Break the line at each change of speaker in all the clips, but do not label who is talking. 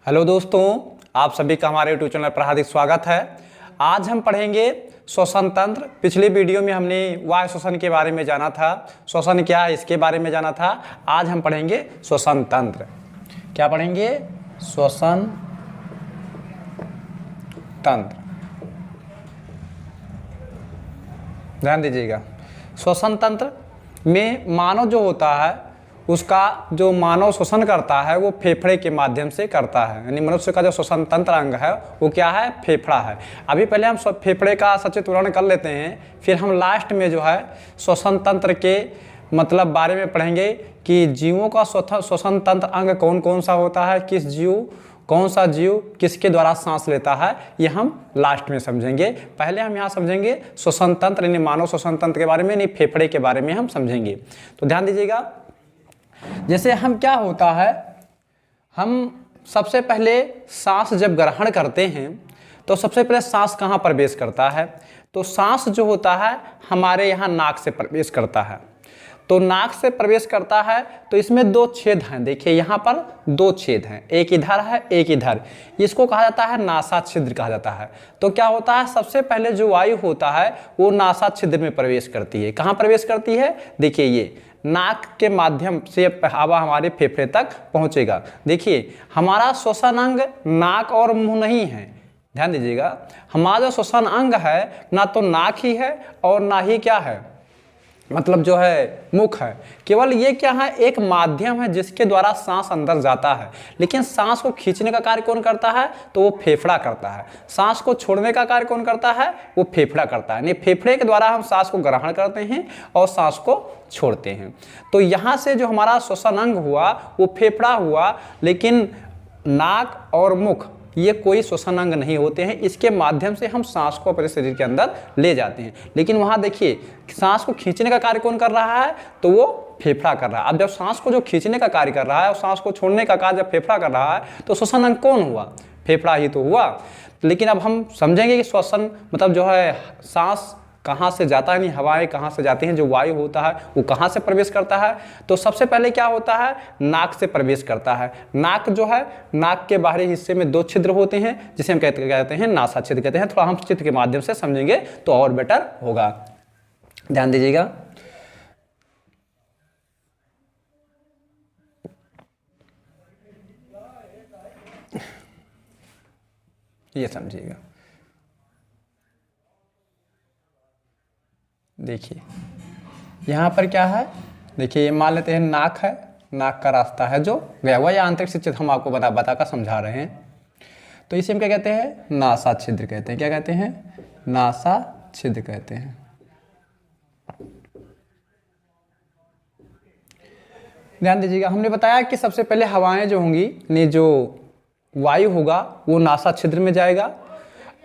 Hello दोस्तों, आप सभी का हमारे यूट्यूब चैनल पर हार्दिक स्वागत है। आज हम पढ़ेंगे श्वसन तंत्र। पिछले वीडियो में हमने वायु श्वसन के बारे में जाना था, श्वसन क्या है इसके बारे में जाना था। आज हम पढ़ेंगे श्वसन तंत्र। क्या पढ़ेंगे? श्वसन तंत्र। ध्यान दीजिएगा, श्वसन तंत्र में मानव जो होता है उसका जो मानव श्वसन करता है वो फेफड़े के माध्यम से करता है। यानी मनुष्य का जो श्वसन तंत्र अंग है वो क्या है? फेफड़ा है। अभी पहले हम फेफड़े का सचित्र वर्णन कर लेते हैं, फिर हम लास्ट में जो है श्वसन तंत्र के मतलब बारे में पढ़ेंगे कि जीवों का श्वसन तंत्र अंग कौन कौन सा होता है, किस जीव कौन सा जीव किसके द्वारा सांस लेता है, ये हम लास्ट में समझेंगे। पहले हम यहाँ समझेंगे श्वसन तंत्र यानी मानव श्वसन तंत्र के बारे में, यानी फेफड़े के बारे में हम समझेंगे। तो ध्यान दीजिएगा, जैसे हम क्या होता है, हम सबसे पहले सांस जब ग्रहण करते हैं तो सबसे पहले सांस कहाँ प्रवेश करता है? तो सांस जो होता है हमारे यहाँ नाक से प्रवेश करता है। तो नाक से प्रवेश करता है तो इसमें दो छेद हैं। देखिए यहाँ पर दो छेद हैं, एक इधर है एक इधर। इसको कहा जाता है नासा छिद्र कहा जाता है। तो क्या होता है, सबसे पहले जो वायु होता है वो नासा छिद्र में प्रवेश करती है। कहाँ प्रवेश करती है? देखिए ये नाक के माध्यम से हवा हमारे फेफड़े तक पहुंचेगा। देखिए हमारा श्वसन अंग नाक और मुंह नहीं है। ध्यान दीजिएगा, हमारा जो श्वसन अंग है ना तो नाक ही है और ना ही क्या है, मतलब जो है मुख है। केवल ये क्या है, एक माध्यम है जिसके द्वारा सांस अंदर जाता है। लेकिन सांस को खींचने का कार्य कौन करता है? तो वो फेफड़ा करता है। सांस को छोड़ने का कार्य कौन करता है? वो फेफड़ा करता है। यानी फेफड़े के द्वारा हम सांस को ग्रहण करते हैं और सांस को छोड़ते हैं। तो यहाँ से जो हमारा श्वसन अंग हुआ वो फेफड़ा हुआ, लेकिन नाक और मुख ये कोई श्वसन अंग नहीं होते हैं। इसके माध्यम से हम सांस को अपने शरीर के अंदर ले जाते हैं। लेकिन वहाँ देखिए सांस को खींचने का कार्य कौन कर रहा है? तो वो फेफड़ा कर रहा है। अब जब सांस को जो खींचने का कार्य कर रहा है और सांस को छोड़ने का कार्य जब फेफड़ा कर रहा है तो श्वसन अंग कौन हुआ? फेफड़ा ही तो हुआ। लेकिन अब हम समझेंगे कि श्वसन मतलब जो है सांस कहाँ से जाता है, नहीं हवाएं कहाँ से जाती हैं, जो वायु होता है वो कहाँ से प्रवेश करता है। तो सबसे पहले क्या होता है, नाक से प्रवेश करता है। नाक जो है, नाक के बाहरी हिस्से में दो छिद्र होते हैं जिसे हम कहते हैं नासा छिद्र कहते हैं। थोड़ा हम चित्र के माध्यम से समझेंगे तो और बेटर होगा। ध्यान दीजिएगा, ये समझिएगा। देखिए यहाँ पर क्या है, देखिए ये मान लेते हैं नाक है, नाक का रास्ता है जो गया हुआ, या आंतरिक छिद्र हम आपको बता कर समझा रहे हैं। तो इसे हम क्या कहते हैं? नासा छिद्र कहते हैं। क्या कहते हैं? नासा छिद्र कहते हैं। ध्यान दीजिएगा, हमने बताया कि सबसे पहले हवाएं जो होंगी, यानी जो वायु होगा वो नासा छिद्र में जाएगा।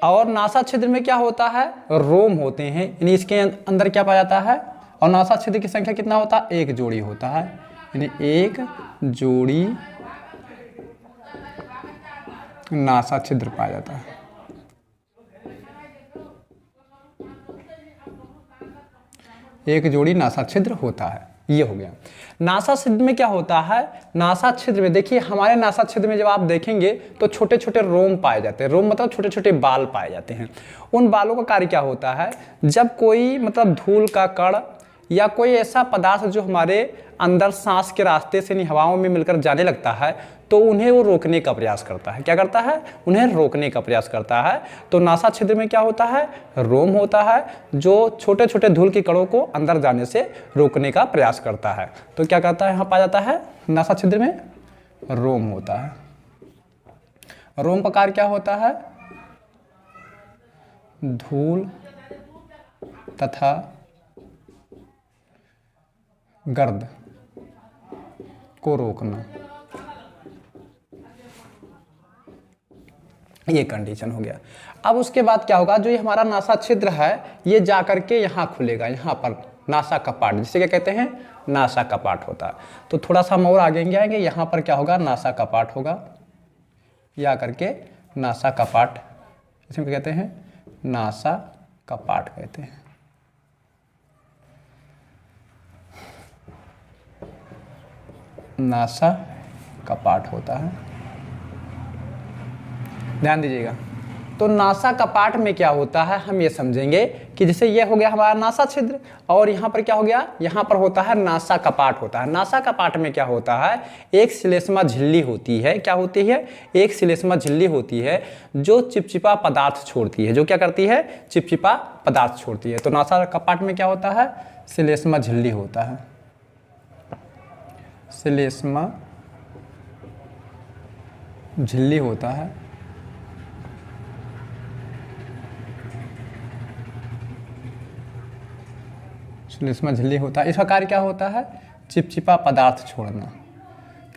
और नासा छिद्र में क्या होता है? रोम होते हैं, यानी इसके अंदर क्या पाया जाता है। और नासा छिद्र की संख्या कितना होता है? एक जोड़ी होता है, यानी एक जोड़ी नासा छिद्र पाया जाता है। एक जोड़ी नासा छिद्र होता है, ये हो गया। नासा छिद्र में क्या होता है? नासा छिद्र में देखिए हमारे नासा छिद्र में जब आप देखेंगे तो छोटे छोटे रोम पाए जाते हैं। रोम मतलब छोटे छोटे बाल पाए जाते हैं। उन बालों का कार्य क्या होता है, जब कोई मतलब धूल का कण या कोई ऐसा पदार्थ जो हमारे अंदर सांस के रास्ते से नहीं हवाओं में मिलकर जाने लगता है तो उन्हें वो रोकने का प्रयास करता है। क्या करता है? उन्हें रोकने का प्रयास करता है। तो नासा छिद्र में क्या होता है? रोम होता है जो छोटे छोटे धूल के कणों को अंदर जाने से रोकने का प्रयास करता है। तो क्या करता है, यहाँ पाया जाता है नासा छिद्र में रोम होता है। रोम का कार्य क्या होता है? धूल तथा गर्द को रोकना, ये कंडीशन हो गया। अब उसके बाद क्या होगा, जो ये हमारा नासा छिद्र है ये जाकर के यहाँ खुलेगा, यहाँ पर नासा कपाट, जिसे क्या कहते हैं? नासा कपाट होता है। तो थोड़ा सा हम और आगे आएंगे, यहाँ पर क्या होगा? नासा कपाट होगा, या करके नासा कपाट, इसे क्या कहते हैं? नासा कपाट कहते हैं। नासा कपाट होता है। ध्यान दीजिएगा। तो नासा कपाट में क्या होता है हम ये समझेंगे कि जैसे ये हो गया हमारा नासा छिद्र, और यहाँ पर क्या हो गया, यहाँ पर होता है नासा कपाट होता है। नासा कपाट में क्या होता है, एक श्लेष्मा झिल्ली होती है। क्या होती है, एक श्लेष्मा झिल्ली होती है जो चिपचिपा पदार्थ छोड़ती है। जो क्या करती है, चिपचिपा पदार्थ छोड़ती है। तो नासा कपाट में क्या होता है, श्लेष्मा झिल्ली होता है, श्लेष्मा झिल्ली होता है। श्लेष्मा झिल्ली होता है। इसका कार्य क्या होता है, चिपचिपा पदार्थ छोड़ना।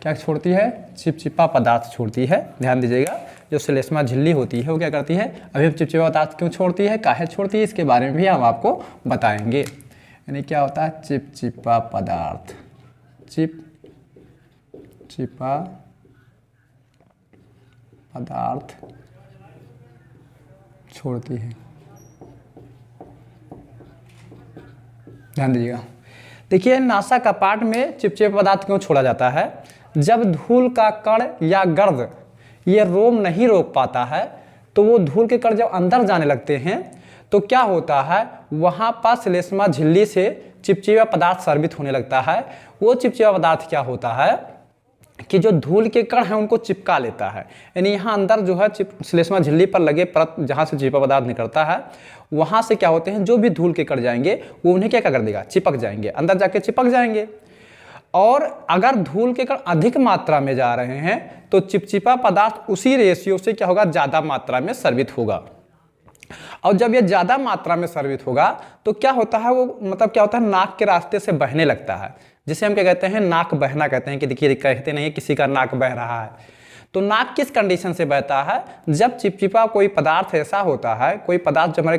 क्या छोड़ती है, चिपचिपा पदार्थ छोड़ती है। ध्यान दीजिएगा, जो श्लेष्मा झिल्ली होती है वो क्या करती है, अभी हम चिपचिपा पदार्थ क्यों छोड़ती है, काहे छोड़ती है, इसके बारे में भी हम आपको बताएंगे। यानी क्या होता है, चिपचिपा पदार्थ, चिपचिपा पदार्थ छोड़ती है। ध्यान दीजिएगा। देखिए नासा कपाट में चिपचिपा पदार्थ क्यों छोड़ा जाता है, जब धूल का कण या गर्द ये रोम नहीं रोक पाता है तो वो धूल के कण जब अंदर जाने लगते हैं तो क्या होता है, वहाँ पर श्लेष्मा झिल्ली से चिपचिपा पदार्थ स्रावित होने लगता है। वो चिपचिपा पदार्थ क्या होता है कि जो धूल के कण हैं उनको चिपका लेता है। यानी यहाँ अंदर जो है श्लेष्मा झिल्ली पर लगे परत जहाँ से चिपचिपा पदार्थ निकलता है, वहाँ से क्या होते हैं, जो भी धूल के कण जाएंगे वो उन्हें क्या कर देगा, चिपक जाएंगे, अंदर जाके चिपक जाएंगे। और अगर धूल के कण अधिक मात्रा में जा रहे हैं तो चिपचिपा पदार्थ उसी रेशियो से क्या होगा, ज़्यादा मात्रा में स्रावित होगा। और जब ये ज़्यादा मात्रा में स्रावित होगा तो क्या होता है, वो मतलब क्या होता है, नाक के रास्ते से बहने लगता है, जिसे हम क्या कहते हैं, नाक बहना कहते हैं। कि देखिए कहते नहीं है किसी का नाक बह रहा है, तो नाक किस कंडीशन से बहता है, जब चिपचिपा कोई पदार्थ ऐसा होता है, कोई पदार्थ जब हमारे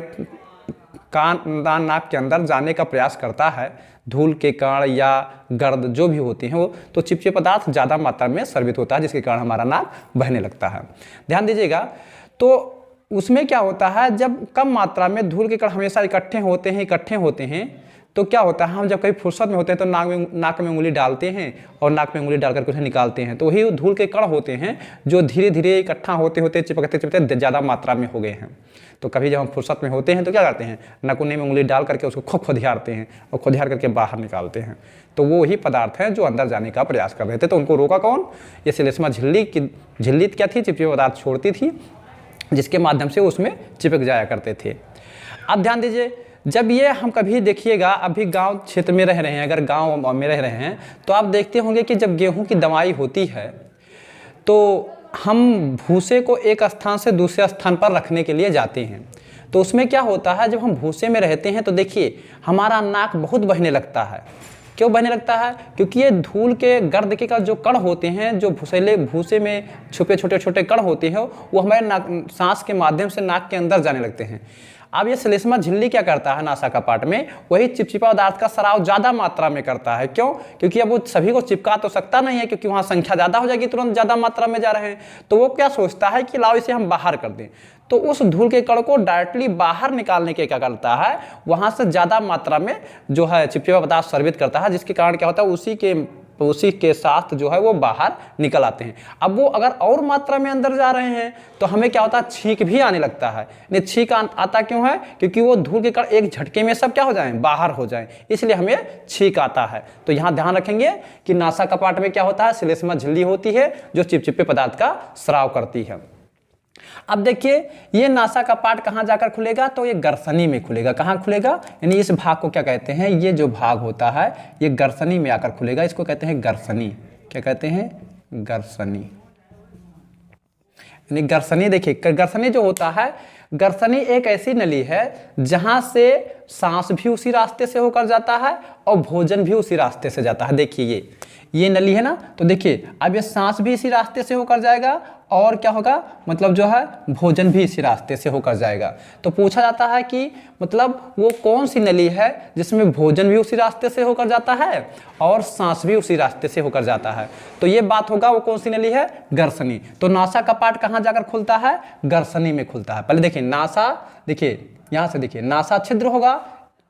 कान नाक के अंदर जाने का प्रयास करता है, धूल के कण या गर्द जो भी होते हैं वो, तो चिपचिपा पदार्थ ज़्यादा मात्रा में स्रावित होता है, जिसके कारण हमारा नाक बहने लगता है। ध्यान दीजिएगा। तो उसमें क्या होता है, जब कम मात्रा में धूल के कण हमेशा इकट्ठे होते हैं तो क्या होता है, हम जब कभी फुर्सत में होते हैं तो नाक में उंगली डालते हैं और नाक में उंगली डाल करके उसे निकालते हैं। तो वही धूल के कण होते हैं जो धीरे धीरे इकट्ठा होते होते चिपकते ज़्यादा मात्रा में हो गए हैं। तो कभी जब हम फुर्सत में होते हैं तो क्या करते हैं, नकुने में उंगली डाल करके उसको खोदिहारते हैं और खोदिहार करके बाहर निकालते हैं। तो वो वही पदार्थ हैं जो अंदर जाने का प्रयास कर रहे थे। तो उनको रोका कौन, ये श्लेष्मा झिल्ली क्या थी, चिपचिपा पदार्थ छोड़ती थी, जिसके माध्यम से उसमें चिपक जाया करते थे। अब ध्यान दीजिए, जब ये हम कभी देखिएगा, अभी गांव क्षेत्र में रह रहे हैं, अगर गांव में रह रहे हैं तो आप देखते होंगे कि जब गेहूं की दवाई होती है तो हम भूसे को एक स्थान से दूसरे स्थान पर रखने के लिए जाते हैं। तो उसमें क्या होता है, जब हम भूसे में रहते हैं तो देखिए हमारा नाक बहुत बहने लगता है। क्यों बहने लगता है, क्योंकि ये धूल के गर्द के का जो कण होते हैं, जो भूसे में छुपे छोटे छोटे कण होते हैं, वो हमारे सांस के माध्यम से नाक के अंदर जाने लगते हैं। अब ये श्लेष्मा झिल्ली क्या करता है, नासा कपाट में वही चिपचिपा पदार्थ का स्राव ज़्यादा मात्रा में करता है। क्यों, क्योंकि अब वो सभी को चिपका तो सकता नहीं है, क्योंकि वहाँ संख्या ज़्यादा हो जाएगी, तुरंत ज़्यादा मात्रा में जा रहे हैं। तो वो क्या सोचता है कि लाओ इसे हम बाहर कर दें। तो उस धूल के कण को डायरेक्टली बाहर निकालने के क्या करता है, वहाँ से ज़्यादा मात्रा में जो है चिपचिपा पदार्थ स्रावित करता है, जिसके कारण क्या होता है, उसी के साथ जो है वो बाहर निकल आते हैं। अब वो अगर और मात्रा में अंदर जा रहे हैं तो हमें क्या होता है, छींक भी आने लगता है। नहीं, छींक आता क्यों है, क्योंकि वो धूल के कण एक झटके में सब क्या हो जाएं, बाहर हो जाएं, इसलिए हमें छींक आता है। तो यहाँ ध्यान रखेंगे कि नासा कपाट में क्या होता है, श्लेष्मा झिल्ली होती है जो चिपचिपे पदार्थ का स्राव करती है। अब देखिए ये नासा कपाट कहाँ जाकर खुलेगा, तो ये गर्सनी में खुलेगा। कहाँ खुलेगा, यानी इस भाग को क्या कहते हैं, ये जो भाग होता है ये गर्सनी में आकर खुलेगा। इसको कहते हैं गर्सनी। क्या कहते हैं, गर्सनी। यानी गर्सनी, देखिए गर्सनी जो होता है, गर्सनी एक ऐसी नली है जहां से सांस भी उसी रास्ते से होकर जाता है और भोजन भी उसी रास्ते से जाता है। देखिए ये नली है ना, तो देखिए अब ये सांस भी इसी रास्ते से होकर जाएगा और क्या होगा, मतलब जो है भोजन भी इसी रास्ते से होकर जाएगा। तो पूछा जाता है कि मतलब वो कौन सी नली है जिसमें भोजन भी उसी रास्ते से होकर जाता है और सांस भी उसी रास्ते से होकर जाता है। तो ये बात होगा वो कौन सी नली है, गर्सनी। तो नासा कपाट कहाँ जाकर खुलता है, गर्सनी में खुलता है। पहले देखिए नासा, देखिए यहाँ से देखिए नासा छिद्र होगा,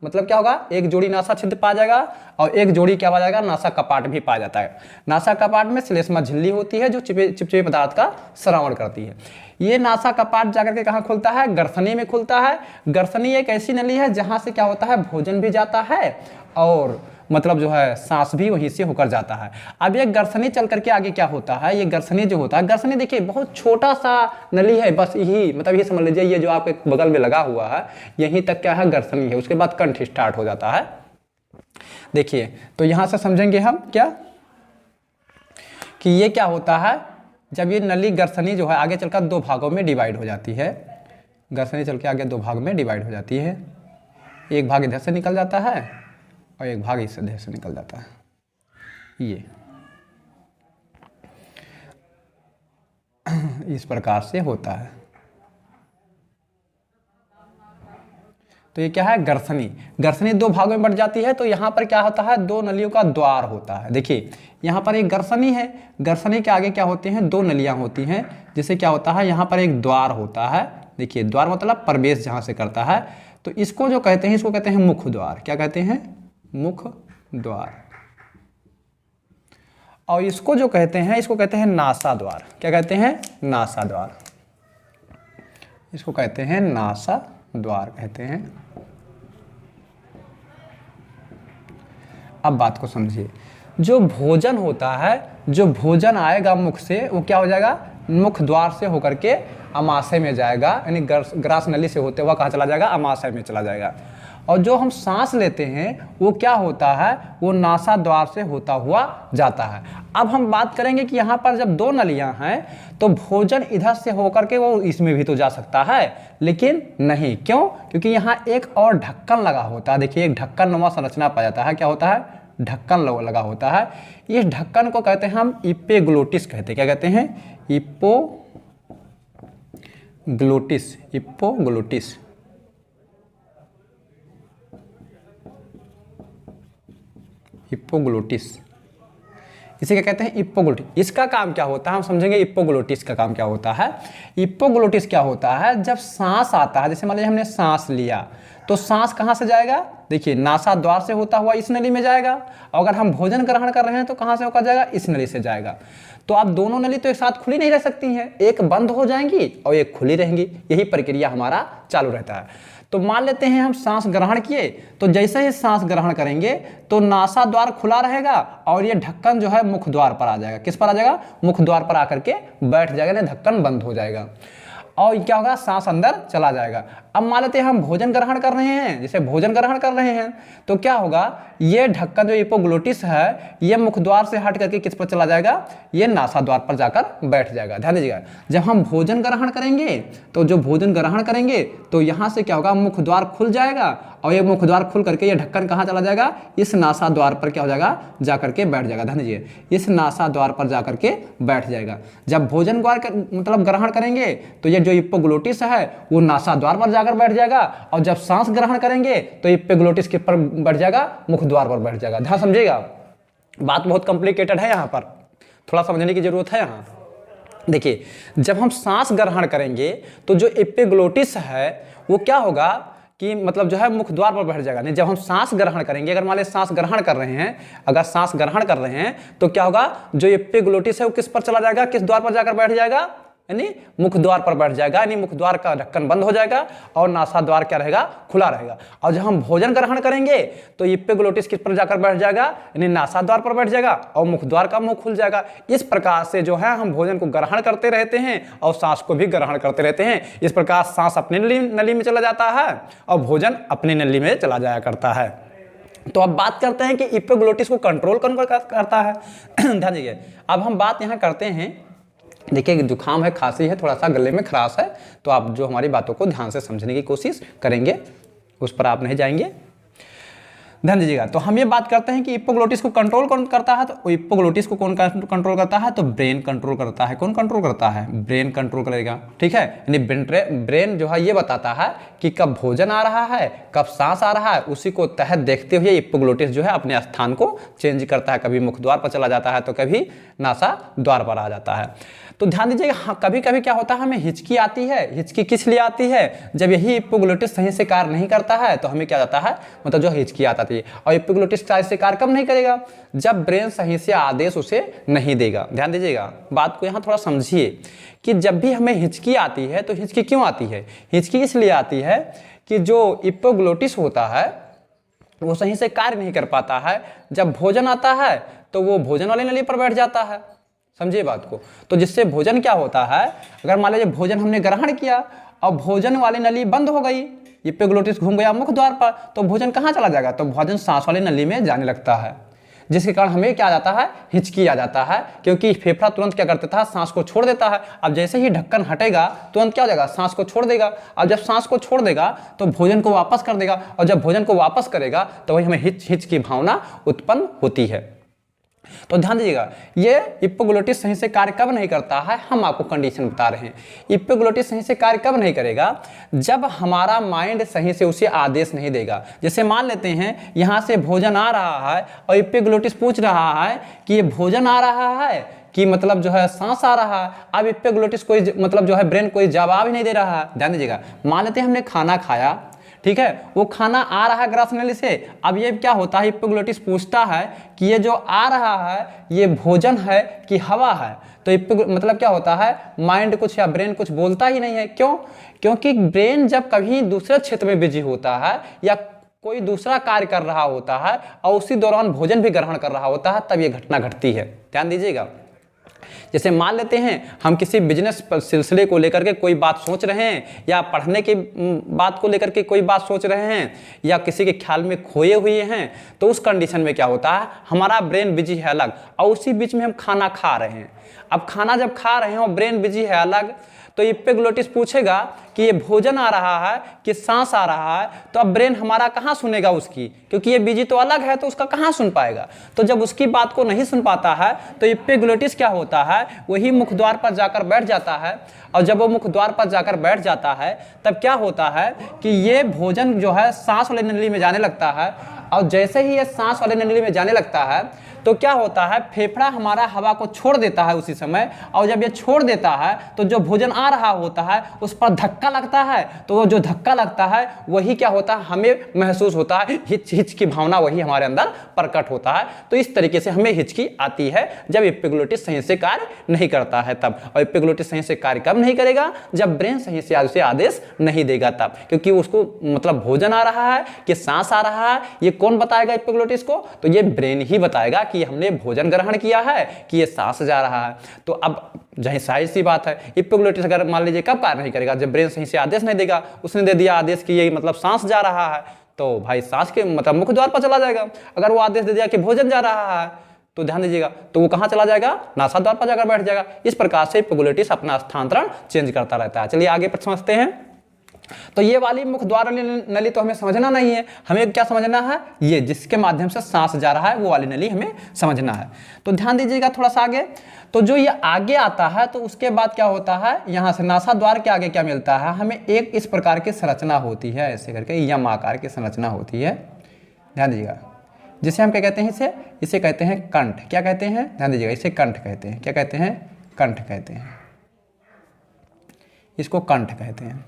मतलब क्या होगा, एक जोड़ी नासा छिद्र पाया जाएगा और एक जोड़ी क्या पाया जाएगा, नासा कपाट भी पाया जाता है। नासा कपाट में श्लेष्मा झिल्ली होती है जो चिपचिपे पदार्थ का श्रवण करती है। ये नासा कपाट जाकर के कहाँ खुलता है, गर्सनी में खुलता है। गर्सनी एक ऐसी नली है जहाँ से क्या होता है, भोजन भी जाता है और मतलब जो है सांस भी वहीं से होकर जाता है। अब ये गर्सनी चल करके आगे क्या होता है, ये गर्सनी जो होता है, गर्सनी देखिए बहुत छोटा सा नली है, बस यही मतलब ये समझ लीजिए, ये जो आपके बगल में लगा हुआ है यहीं तक क्या है, गर्सनी है। उसके बाद कंठ स्टार्ट हो जाता है। देखिए तो यहां से समझेंगे हम क्या कि ये क्या होता है, जब ये नली गर्सनी जो है आगे चलकर दो भागों में डिवाइड हो जाती है। गर्सनी चल के आगे दो भाग में डिवाइड हो जाती है। एक भाग इधर से निकल जाता है और एक भाग इस इधर से निकल जाता है। ये इस प्रकार से होता है। तो ये क्या है, गर्सनी। गर्सनी दो भागों में बढ़ जाती है। तो यहाँ पर क्या होता है, दो नलियों का द्वार होता है। देखिए यहाँ पर एक गर्सनी है, गर्सनी के आगे क्या होते हैं, दो नलियाँ होती हैं, जिससे क्या होता है, यहाँ पर एक द्वार होता है। देखिए द्वार मतलब प्रवेश जहाँ से करता है। तो इसको जो कहते हैं, इसको कहते हैं मुख द्वार। क्या कहते हैं, मुख द्वार। और इसको जो कहते हैं, इसको कहते हैं नासा द्वार। क्या कहते हैं, नासा द्वार। इसको कहते हैं नासा द्वार कहते हैं। अब बात को समझिए, जो भोजन होता है, जो भोजन आएगा मुख से, वो क्या हो जाएगा, मुख द्वार से होकर के अमाशय में जाएगा, यानी ग्रास नली से होते हुआ कहाँ चला जाएगा, अमाशय में चला जाएगा। और जो हम सांस लेते हैं वो क्या होता है, वो नासा द्वार से होता हुआ जाता है। अब हम बात करेंगे कि यहाँ पर जब दो नलियाँ हैं तो भोजन इधर से होकर के वो इसमें भी तो जा सकता है, लेकिन नहीं। क्यों, क्योंकि यहाँ एक और ढक्कन लगा होता है। देखिए एक ढक्कन नुमा संरचना पाया जाता है। क्या होता है, ढक्कन लगा होता है। इस ढक्कन को कहते हैं हम इपेग्लोटिस कहते हैं। क्या कहते हैं, इपोग्लोटिस। इपोग्लोटिस हिप्पोग्लोटिस, इसे क्या कहते हैं, इप्पोग्लोटिस। इसका काम क्या होता है, हम समझेंगे इप्पोग्लोटिस का काम क्या होता है। इप्पोग्लोटिस क्या होता है, जब सांस आता है, जैसे मान लीजिए हमने सांस लिया, तो सांस कहाँ से जाएगा, देखिए नासा द्वार से होता हुआ इस नली में जाएगा। और अगर हम भोजन ग्रहण कर रहे हैं तो कहाँ से होकर जाएगा, इस नली से जाएगा। तो आप दोनों नली तो एक साथ खुली नहीं रह सकती हैं, एक बंद हो जाएंगी और एक खुली रहेंगी। यही प्रक्रिया हमारा चालू रहता है। तो मान लेते हैं हम सांस ग्रहण किए, तो जैसे ही सांस ग्रहण करेंगे तो नासा द्वार खुला रहेगा और ये ढक्कन जो है मुख द्वार पर आ जाएगा। किस पर आ जाएगा, मुख द्वार पर आकर के बैठ जाएगा, यानी ढक्कन बंद हो जाएगा और क्या होगा, सांस अंदर चला जाएगा। अब मान लेते हैं हम भोजन ग्रहण कर रहे हैं, जैसे भोजन ग्रहण कर रहे हैं तो क्या होगा, ये ढक्कन जो इपोग्लोटिस है ये मुख द्वार से हट करके किस पर चला जाएगा, ये नासा द्वार पर जाकर बैठ जाएगा। ध्यान दीजिएगा, जब हम भोजन ग्रहण करेंगे तो जो भोजन ग्रहण करेंगे तो यहाँ से क्या होगा, मुख द्वार खुल जाएगा और ये मुख द्वार खुल करके ये ढक्कन कहाँ चला जाएगा, इस नासा द्वार पर क्या हो जाएगा, जाकर के बैठ जाएगा। ध्यान दीजिए, इस नासा द्वार पर जाकर के बैठ जाएगा। जब भोजन मतलब ग्रहण करेंगे तो ये जो इपोग्लोटिस है वो नासा द्वार पर जाकर बैठ जाएगा और जब सांस ग्रहण करेंगे तो इपोग्लोटिस के पर बैठ जाएगा, मुख द्वार पर बैठ जाएगा। ध्यान समझिएगा, बात बहुत कॉम्प्लिकेटेड है, यहाँ पर थोड़ा समझने की जरूरत है। यहाँ देखिए, जब हम सांस ग्रहण करेंगे तो जो इपोग्लोटिस है वो क्या होगा कि मतलब जो है मुख द्वार पर बैठ जाएगा। नहीं, जब हम सांस ग्रहण करेंगे, अगर मान लीजिए सांस ग्रहण कर रहे हैं, अगर सांस ग्रहण कर रहे हैं तो क्या होगा, जो इपोग्लोटिस है वो किस पर चला जाएगा, किस द्वार पर जाकर बैठ जाएगा, यानी मुख द्वार पर बैठ जाएगा, यानी मुख द्वार का ढक्कन बंद हो जाएगा और नासा द्वार क्या रहेगा, खुला रहेगा। और जब हम भोजन ग्रहण करेंगे तो इपोग्लोटिस किस पर जाकर बैठ जाएगा, यानी नासा द्वार पर बैठ जाएगा और मुख द्वार का मुंह खुल जाएगा। इस प्रकार से जो है हम भोजन को ग्रहण करते रहते हैं और सांस को भी ग्रहण करते रहते हैं। इस प्रकार सांस अपनी नली में चला जाता है और भोजन अपनी नली में चला जाया करता है। तो अब बात करते हैं कि इपोग्लोटिस को कंट्रोल कौन करता है। ध्यान दीजिए, अब हम बात यहाँ करते हैं, देखिए जुकाम है, खांसी है, थोड़ा सा गले में खराश है, तो आप जो हमारी बातों को ध्यान से समझने की कोशिश करेंगे, उस पर आप नहीं जाएंगे। ध्यान दीजिएगा। तो हम ये बात करते हैं कि इपोग्लोटिस को कंट्रोल कौन करता है, तो इपोग्लोटिस को कौन कंट्रोल करता है, तो ब्रेन कंट्रोल करता है। कौन कंट्रोल करता है, ब्रेन कंट्रोल करेगा, ठीक है। यानी ब्रेन जो है ये बताता है कि कब भोजन आ रहा है, कब सांस आ रहा है, उसी को तहत देखते हुए इपोग्लोटिस जो है अपने स्थान को चेंज करता है। कभी मुख द्वार पर चला जाता है तो कभी नासा द्वार पर आ जाता है। तो ध्यान दीजिएगा, हाँ, कभी कभी क्या होता है, हमें हिचकी आती है। हिचकी किस लिए आती है, जब यही इपोग्लोटिस सही से कार्य नहीं करता है तो हमें क्या जाता है, मतलब जो हिचकी आता है। और इपोग्लोटिस सही से कार्य कब नहीं करेगा, जब ब्रेन सही से आदेश उसे नहीं देगा। ध्यान दीजिएगा, बात को यहाँ थोड़ा समझिए कि जब भी हमें हिचकी आती है तो हिचकी क्यों आती है। हिचकी इसलिए आती है कि जो इपोग्लोटिस होता है वो सही से कार्य नहीं कर पाता है। जब भोजन आता है तो वो भोजन वाले नली पर बैठ जाता है, समझिए बात को। तो जिससे भोजन क्या होता है, अगर मान लीजिए भोजन हमने ग्रहण किया और भोजन वाली नली बंद हो गई, इपोग्लोटिस घूम गया मुख द्वार पर, तो भोजन कहाँ चला जाएगा, तो भोजन सांस वाली नली में जाने लगता है, जिसके कारण हमें क्या आ जाता है, हिचकी आ जाता है। क्योंकि फेफड़ा तुरंत क्या कर देता है, सांस को छोड़ देता है। अब जैसे ही ढक्कन हटेगा तुरंत क्या हो जाएगा, सांस को छोड़ देगा। अब जब सांस को छोड़ देगा तो भोजन को वापस कर देगा, और जब भोजन को वापस करेगा तो वही हमें हिच की भावना उत्पन्न होती है। तो ध्यान दीजिएगा, ये इपोग्लोटिस सही से कार्य कब नहीं करता है, हम आपको कंडीशन बता रहे हैं। इपोग्लोटिस सही से कार्य कब नहीं करेगा, जब हमारा माइंड सही से उसे आदेश नहीं देगा। जैसे मान लेते हैं यहाँ से भोजन आ रहा है और इपोग्लोटिस पूछ रहा है कि ये भोजन आ रहा है कि मतलब जो है सांस आ रहा है। अब इपोग्लोटिस कोई मतलब जो है ब्रेन कोई जवाब ही नहीं दे रहा है। ध्यान दीजिएगा, मान लेते हैं हमने खाना खाया, ठीक है, वो खाना आ रहा है ग्रास नली से। अब ये क्या होता है, इपोग्लोटिस पूछता है कि ये जो आ रहा है ये भोजन है कि हवा है। तो मतलब क्या होता है, माइंड कुछ या ब्रेन कुछ बोलता ही नहीं है। क्यों, क्योंकि ब्रेन जब कभी दूसरे क्षेत्र में बिजी होता है या कोई दूसरा कार्य कर रहा होता है और उसी दौरान भोजन भी ग्रहण कर रहा होता है, तब ये घटना घटती है। ध्यान दीजिएगा, जैसे मान लेते हैं हम किसी बिजनेस सिलसिले को लेकर के कोई बात सोच रहे हैं, या पढ़ने की बात को लेकर के कोई बात सोच रहे हैं, या किसी के ख्याल में खोए हुए हैं, तो उस कंडीशन में क्या होता है, हमारा ब्रेन बिजी है अलग और उसी बीच में हम खाना खा रहे हैं। अब खाना जब खा रहे हैं और ब्रेन बिजी है अलग, तो इपोग्लोटिस पूछेगा कि ये भोजन आ रहा है कि सांस आ रहा है, तो अब ब्रेन हमारा कहाँ सुनेगा उसकी, क्योंकि ये बिजी तो अलग है तो उसका कहाँ सुन पाएगा। तो जब उसकी बात को नहीं सुन पाता है तो इपोग्लोटिस क्या होता है, वही मुख द्वार पर जाकर बैठ जाता है। और जब वो मुख द्वार पर जाकर बैठ जाता है तब क्या होता है कि ये भोजन जो है सांस वाली नली में जाने लगता है। और जैसे ही ये सांस वाले नली में जाने लगता है तो क्या होता है, फेफड़ा हमारा हवा को छोड़ देता है उसी समय। और जब ये छोड़ देता है तो जो भोजन आ रहा होता है उस पर धक्का लगता है। तो वो जो धक्का लगता है वही क्या होता है, हमें महसूस होता है, हिच की भावना वही हमारे अंदर प्रकट होता है। तो इस तरीके से हमें हिचकी आती है जब इपोग्लोटिस सही से कार्य नहीं करता है तब। और इपोग्लोटिस सही से कार्य कब नहीं करेगा, जब ब्रेन सही से उसे आदेश नहीं देगा तब। क्योंकि उसको मतलब भोजन आ रहा है कि सांस आ रहा है, ये कौन बताएगा इपोग्लोटिस को, तो ये ब्रेन ही बताएगा कि हमने भोजन ग्रहण किया है कि ये सांस जा रहा है। तो अब जाहिर सी बात है, इपोग्लोटिस अगर मान लीजिए कब कार्य नहीं करेगा, जब ब्रेन सही से आदेश नहीं देगा। उसने दे दिया आदेश कि ये मतलब सांस जा रहा है, तो भाई सांस के मतलब मुख द्वार पर चला जाएगा। अगर वो आदेश दे दिया कि भोजन जा रहा है, तो ध्यान दीजिएगा, तो वो कहाँ चला जाएगा, नासा द्वार पर जाकर बैठ जाएगा। इस प्रकार से इपोग्लोटिस अपना स्थानांतरण चेंज करता रहता है। चलिए आगे पर समझते हैं। तो ये वाली मुख द्वार नली तो हमें समझना नहीं है, हमें क्या समझना है, ये जिसके माध्यम से सांस जा रहा है वो वाली नली हमें समझना है। तो ध्यान दीजिएगा थोड़ा सा आगे। तो जो ये आगे आता है तो उसके बाद क्या होता है, यहाँ से नासा द्वार के आगे क्या मिलता है, हमें एक इस प्रकार की संरचना होती है, ऐसे करके यम आकार की संरचना होती है। ध्यान दीजिएगा, जिसे हम क्या कहते हैं, इसे कहते हैं कंठ। क्या कहते हैं, ध्यान दीजिएगा, इसे कंठ कहते हैं। क्या कहते हैं, कंठ कहते हैं, इसको कंठ कहते हैं।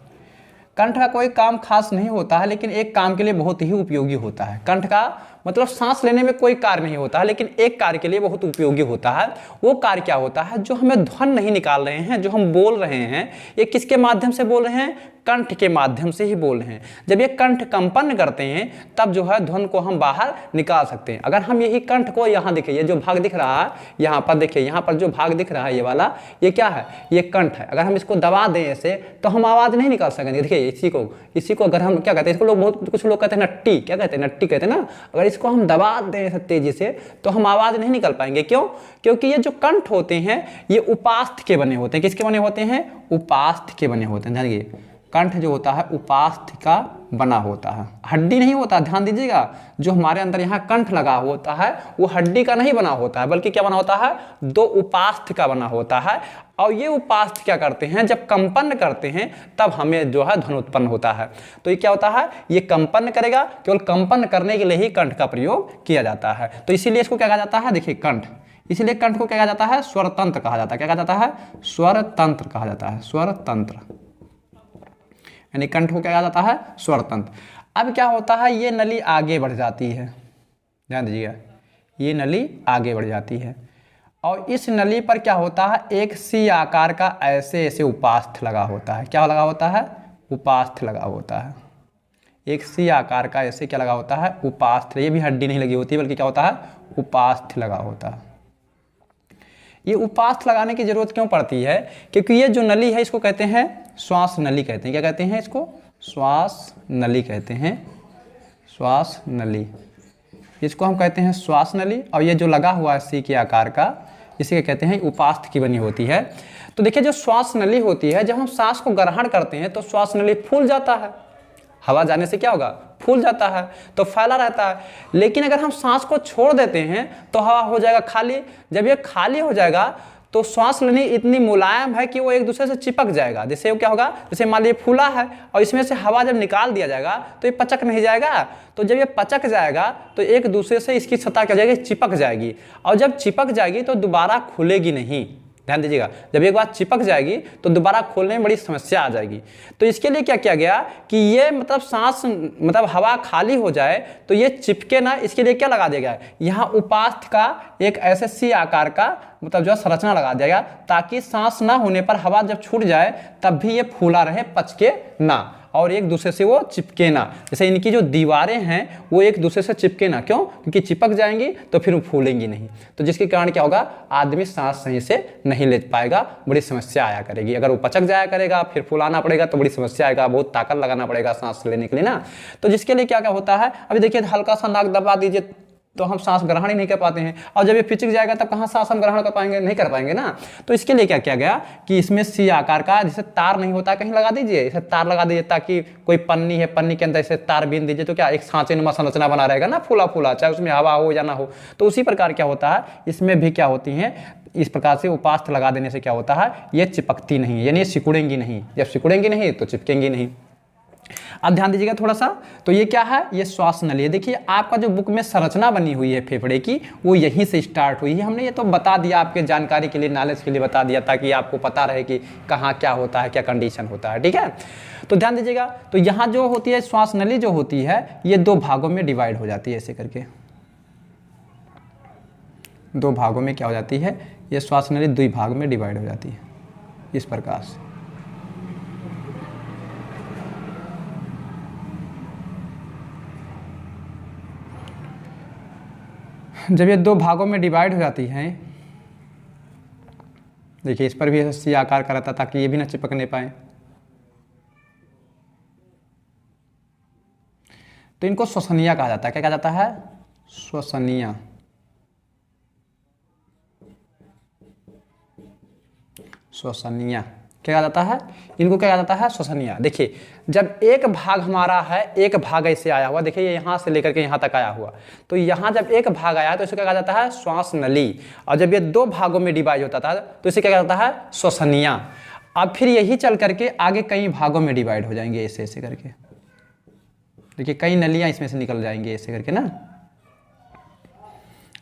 कंठ का कोई काम खास नहीं होता है, लेकिन एक काम के लिए बहुत ही उपयोगी होता है। कंठ का मतलब सांस लेने में कोई कार्य नहीं होता है, लेकिन एक कार्य के लिए बहुत उपयोगी होता है। वो कार्य क्या होता है, जो हमें ध्वन नहीं निकाल रहे हैं, जो हम बोल रहे हैं, ये किसके माध्यम से बोल रहे हैं, कंठ के माध्यम से ही बोल रहे हैं। जब ये कंठ कंपन करते हैं तब जो है ध्वन को हम बाहर निकाल सकते हैं। अगर हम यही कंठ को यहाँ देखिए, ये जो भाग दिख रहा है यहाँ पर देखिए, यहाँ पर जो भाग दिख रहा है ये वाला, ये क्या है, ये कंठ है। अगर हम इसको दबा दें ऐसे तो हम आवाज़ नहीं निकाल सकेंगे। देखिए इसी को अगर हम क्या कहते हैं, इसको लोग बहुत कुछ लोग कहते हैं नट्टी, क्या कहते हैं, नट्टी कहते हैं ना। अगर इसको हम दबा दें तेजी से तो हम आवाज़ नहीं निकाल पाएंगे। क्यों, क्योंकि ये जो कंठ होते हैं ये उपास्थ के बने होते हैं। किसके बने होते हैं, उपास्थ के बने होते हैं। ध्यान दीजिए, कंठ जो होता है उपास्थि का बना होता है, हड्डी नहीं होता। ध्यान दीजिएगा, जो हमारे अंदर यहाँ कंठ लगा होता है वो हड्डी का नहीं बना होता है, बल्कि क्या बना होता है, दो उपास्थि का बना होता है। और ये उपास्थि क्या करते हैं, जब कंपन करते हैं तब हमें जो है ध्वनि उत्पन्न होता है। तो ये क्या होता है, ये कंपन करेगा, केवल कंपन करने के लिए ही कंठ का प्रयोग किया जाता है। तो इसीलिए इसको क्या कहा जाता है, देखिए कंठ, इसीलिए कंठ को क्या कहा जाता है, स्वर तंत्र कहा जाता है। क्या कहा जाता है, स्वर तंत्र कहा जाता है, स्वर तंत्र, यानी कंठ को क्या कहा जाता है, स्वर तंत्र। अब क्या होता है, ये नली आगे बढ़ जाती है, ध्यान दीजिएगा, ये नली आगे बढ़ जाती है और इस नली पर क्या होता है, एक सी आकार का ऐसे ऐसे उपास्थ लगा होता है। क्या लगा होता है, उपास्थ लगा होता है, एक सी आकार का ऐसे क्या लगा होता है, उपास्थ। ये भी हड्डी नहीं लगी होती, बल्कि क्या होता है, उपास्थ लगा होता है। ये उपास्थ लगाने की जरूरत क्यों पड़ती है, क्योंकि ये जो नली है इसको कहते हैं श्वास नली कहते हैं। क्या कहते हैं इसको, श्वास नली कहते हैं, श्वास नली, इसको हम कहते हैं श्वास नली। और ये जो लगा हुआ है सी के आकार का, इसी के कहते हैं उपास्थ की बनी होती है। तो देखिए जो श्वास नली होती है, जब हम सांस को ग्रहण करते हैं तो श्वास नली फूल जाता है, हवा जाने से क्या होगा, फूल जाता है, तो फैला रहता है। लेकिन अगर हम सांस को छोड़ देते हैं तो हवा हो जाएगा खाली। जब ये खाली हो जाएगा तो श्वास नली इतनी मुलायम है कि वो एक दूसरे से चिपक जाएगा। जैसे वो क्या होगा, जैसे मान लीजिए फूला है और इसमें से हवा जब निकाल दिया जाएगा तो ये पचक नहीं जाएगा। तो जब ये पचक जाएगा तो एक दूसरे से इसकी सतह क्या जाएगी, चिपक जाएगी। और जब चिपक जाएगी तो दोबारा खुलेगी नहीं। ध्यान दीजिएगा, जब एक बार चिपक जाएगी तो दोबारा खोलने में बड़ी समस्या आ जाएगी। तो इसके लिए क्या किया गया कि ये मतलब सांस मतलब हवा खाली हो जाए तो ये चिपके ना, इसके लिए क्या लगा दिया गया, यहाँ उपास्थ का एक ऐसे सी आकार का मतलब जो संरचना लगा दिया गया, ताकि सांस ना होने पर हवा जब छूट जाए तब भी ये फूला रहे, पचके ना, और एक दूसरे से वो चिपके ना। जैसे इनकी जो दीवारें हैं वो एक दूसरे से चिपके ना, क्यों, क्योंकि चिपक जाएंगी तो फिर वो फूलेंगी नहीं। तो जिसके कारण क्या होगा, आदमी सांस सही से नहीं ले पाएगा, बड़ी समस्या आया करेगी। अगर वो पचक जाया करेगा फिर फुलाना पड़ेगा तो बड़ी समस्या आएगा, बहुत ताकत लगाना पड़ेगा सांस लेने के लिए ना। तो जिसके लिए क्या क्या होता है, अभी देखिए हल्का सा नाक दबा दीजिए तो हम सांस ग्रहण ही नहीं कर पाते हैं, और जब ये पिचक जाएगा तब कहाँ सांस हम ग्रहण कर पाएंगे, नहीं कर पाएंगे ना। तो इसके लिए क्या किया गया कि इसमें सी आकार का, जैसे तार नहीं होता कहीं लगा दीजिए, इसे तार लगा दीजिए, ताकि कोई पन्नी है, पन्नी के अंदर इसे तार बीन दीजिए तो क्या एक सांचे नुमा संरचना बना रहेगा ना, फूला फूला, चाहे उसमें हवा हो या ना हो। तो उसी प्रकार क्या होता है, इसमें भी क्या होती हैं, इस प्रकार से उपास्थ लगा देने से क्या होता है, ये चिपकती नहीं, यानी सिकुड़ेंगी नहीं। जब सिकुड़ेंगी नहीं तो चिपकेंगी नहीं। अब ध्यान दीजिएगा थोड़ा सा, तो ये क्या है, ये श्वास नली है। देखिए आपका जो बुक में संरचना बनी हुई है फेफड़े की, वो यहीं से स्टार्ट हुई है। हमने ये तो बता दिया आपके जानकारी के लिए, नॉलेज के लिए बता दिया, ताकि आपको पता रहे कि कहाँ क्या होता है, क्या कंडीशन होता है, ठीक है। तो ध्यान दीजिएगा, तो यहाँ जो होती है श्वास नली जो होती है, ये दो भागों में डिवाइड हो जाती है, ऐसे करके दो भागों में क्या हो जाती है, ये श्वास नली दो भाग में डिवाइड हो जाती है इस प्रकार से। जब ये दो भागों में डिवाइड हो जाती हैं, देखिए इस पर भी ऐसा सी आकार का रहता ताकि ये भी ना चिपकने पाए। तो इनको श्वसनिया कहा जाता है। क्या कहा जाता है, श्वसनिया, श्वसनिया क्या कहा जाता है, इनको क्या कहा जाता है, श्वसनिया। देखिए जब एक भाग हमारा है, एक भाग ऐसे आया हुआ, देखिए ये यहाँ से लेकर के यहाँ तक आया हुआ, तो यहाँ जब एक भाग आया तो इसे क्या कहा जाता है, श्वास नली। और जब ये दो भागों में डिवाइड होता था तो इसे क्या कहा जाता है, श्वसनिया। अब फिर यही चल करके आगे कई भागों में डिवाइड हो जाएंगे, ऐसे ऐसे करके। देखिए कई नलियाँ इसमें से निकल जाएंगी ऐसे करके ना,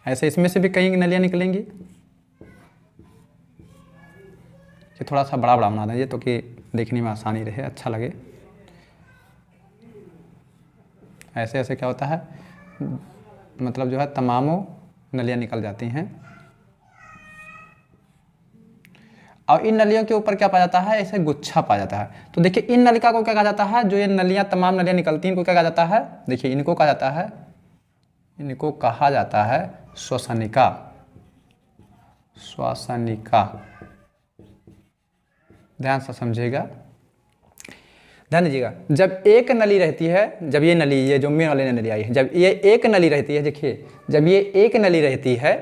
ऐसे इसमें से भी कई नलियाँ निकलेंगी। ये थोड़ा सा बड़ा बड़ा बना दीजिए तो कि देखने में आसानी रहे, अच्छा लगे। ऐसे ऐसे क्या होता है, मतलब जो है तमामों नलियाँ निकल जाती हैं। और इन नलियों के ऊपर क्या पाया जाता है, ऐसे गुच्छा पाया जाता है। तो देखिए इन नलिका को क्या कहा जाता है, जो ये नलियाँ तमाम नलियाँ निकलती हैं इनको क्या कहा जाता है, देखिए इनको कहा जाता है, इनको कहा जाता है श्वसनिका, श्वसनिका। ध्यान से समझिएगा, ध्यान दीजिएगा। जब एक नली रहती है, जब ये नली, ये जो मेन वाली नली आई है, जब ये एक नली रहती है, देखिए जब ये एक नली रहती है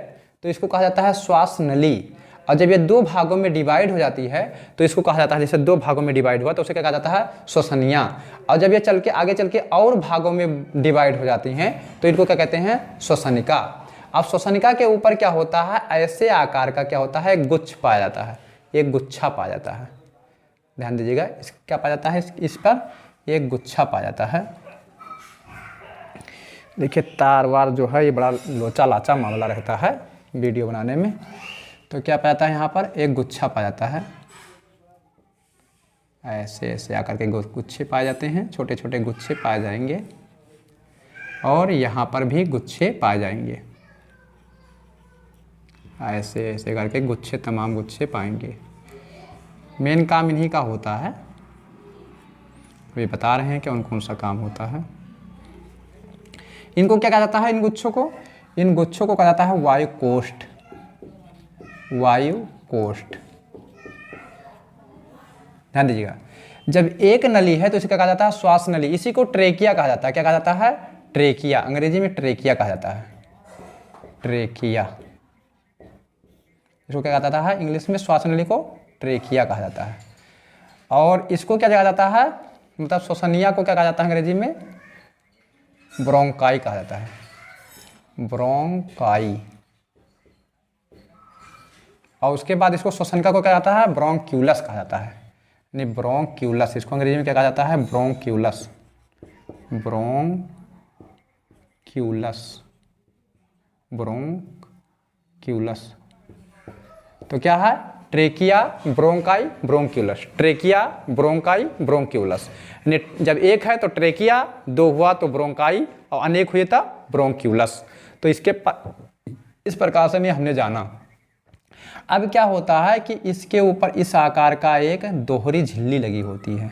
तो इसको कहा जाता है श्वास नली। और जब ये दो भागों में डिवाइड हो जाती है तो इसको कहा जाता है, जैसे दो भागों में डिवाइड हुआ तो उसे क्या कहा जाता है, श्वसनिया। और जब ये चल के आगे चल के और भागों में डिवाइड हो जाती हैं तो इनको क्या कहते हैं, श्वसनिका। अब श्वसनिका के ऊपर क्या होता है, ऐसे आकार का क्या होता है, गुच्छ पाया जाता है, एक गुच्छा पाया जाता है। ध्यान दीजिएगा, इस क्या पाया जाता है, इस पर एक गुच्छा पाया जाता है। देखिए तार वार जो है ये बड़ा लोचा लाचा मामला रहता है वीडियो बनाने में। तो क्या पाया जाता है, यहाँ पर एक गुच्छा पाया जाता है, ऐसे ऐसे आकर के गुच्छे पाए जाते हैं, छोटे छोटे गुच्छे पाए जाएंगे और यहाँ पर भी गुच्छे पाए जाएंगे, ऐसे ऐसे करके गुच्छे, तमाम गुच्छे पाएंगे। मेन काम इन्हीं का होता है, वे बता रहे हैं कि उन कौन सा काम होता है। इनको क्या कहा जाता है, इन गुच्छों को कहा जाता है वायु कोष्ठ, वायु कोष्ठ। ध्यान दीजिएगा, जब एक नली है तो इसे क्या कहा जाता है, श्वास नली। इसी को ट्रेकिया कहा जाता है। क्या कहा जाता है, ट्रेकिया, अंग्रेजी में ट्रेकिया कहा जाता है, ट्रेकिया। इसको क्या कहा जाता है, इंग्लिश में श्वास नली को ट्रेकिया कहा जाता है। और इसको क्या कहा जाता है, मतलब श्वसनिया को क्या कहा जाता है अंग्रेजी में, ब्रोंकाई कहा जाता है, ब्रोंकाई। और उसके बाद इसको श्वसनिका को क्या जाता है, ब्रोंक्यूलस कहा जाता है, यानी ब्रोंक्यूलस। इसको अंग्रेजी में क्या कहा जाता है, ब्रोंक्यूलस, ब्रोंक्यूलस, ब्रोंक्यूलस। तो क्या है, ट्रेकिया, ब्रोंकाई, ब्रोंक्यूलस, ट्रेकिया, ब्रोंकाई, ब्रोंक्यूलस। जब एक है तो ट्रेकिया, दो हुआ तो ब्रोंकाई और अनेक हुए तो ब्रोंक्यूलस। तो इस प्रकार से हमने जाना। अब क्या होता है कि इसके ऊपर इस आकार का एक दोहरी झिल्ली लगी होती है।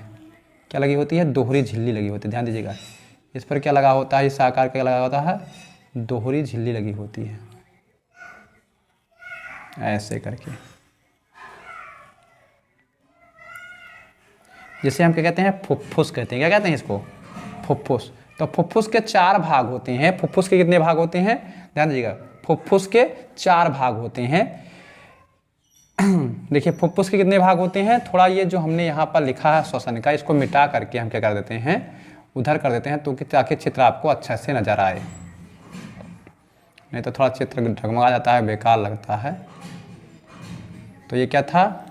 क्या लगी होती है, दोहरी झिल्ली लगी होती है। ध्यान दीजिएगा, इस पर क्या लगा होता है, इस आकार का लगा होता है, दोहरी झिल्ली लगी होती है, ऐसे करके। जिसे हम क्या कहते हैं, फुफ्फुस कहते हैं। क्या कहते हैं इसको, फुफ्फुस। तो फुफ्फुस के 4 भाग होते हैं। फुफ्फुस के कितने भाग होते हैं, ध्यान दीजिएगा, फुफ्फुस के 4 भाग होते हैं। देखिए फुफ्फुस के कितने भाग होते हैं, थोड़ा ये जो हमने यहाँ पर लिखा है श्वसनिका, इसको मिटा करके हम क्या कर देते हैं, उधर कर देते हैं, तो ताकि चित्र आपको अच्छा से नजर आए, नहीं तो थोड़ा चित्र ढगमगा जाता है, बेकार लगता है। तो ये क्या था,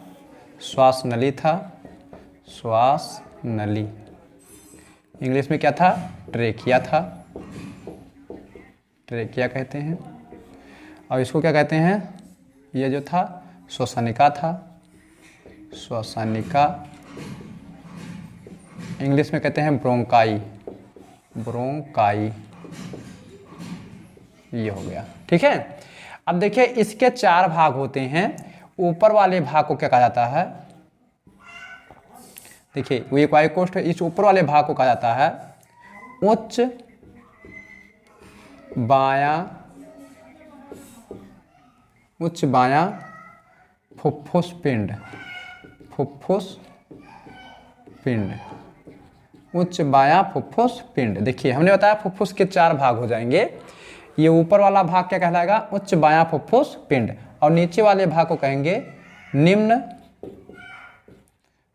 श्वास नली था, श्वास नली। इंग्लिश में क्या था, ट्रेकिया था, ट्रेकिया कहते हैं। और इसको क्या कहते हैं, ये जो था श्वसनिका था, श्वसनिका। इंग्लिश में कहते हैं ब्रोंकाई, ब्रोंकाई। ये हो गया, ठीक है। अब देखिए इसके 4 भाग होते हैं। ऊपर वाले भाग को क्या कहा जाता है, देखिए वो एक वायु कोष्ठ है, इस ऊपर वाले भाग को कहा जाता है उच्च बायां फुफ्फुस पिंड, फुफ्फुस पिंड, उच्च बायां फुफ्फुस पिंड। देखिए हमने बताया फुफ्फुस के 4 भाग हो जाएंगे। ये ऊपर वाला भाग क्या कहलाएगा, उच्च बायां फुफ्फुस पिंड, और नीचे वाले भाग को कहेंगे निम्न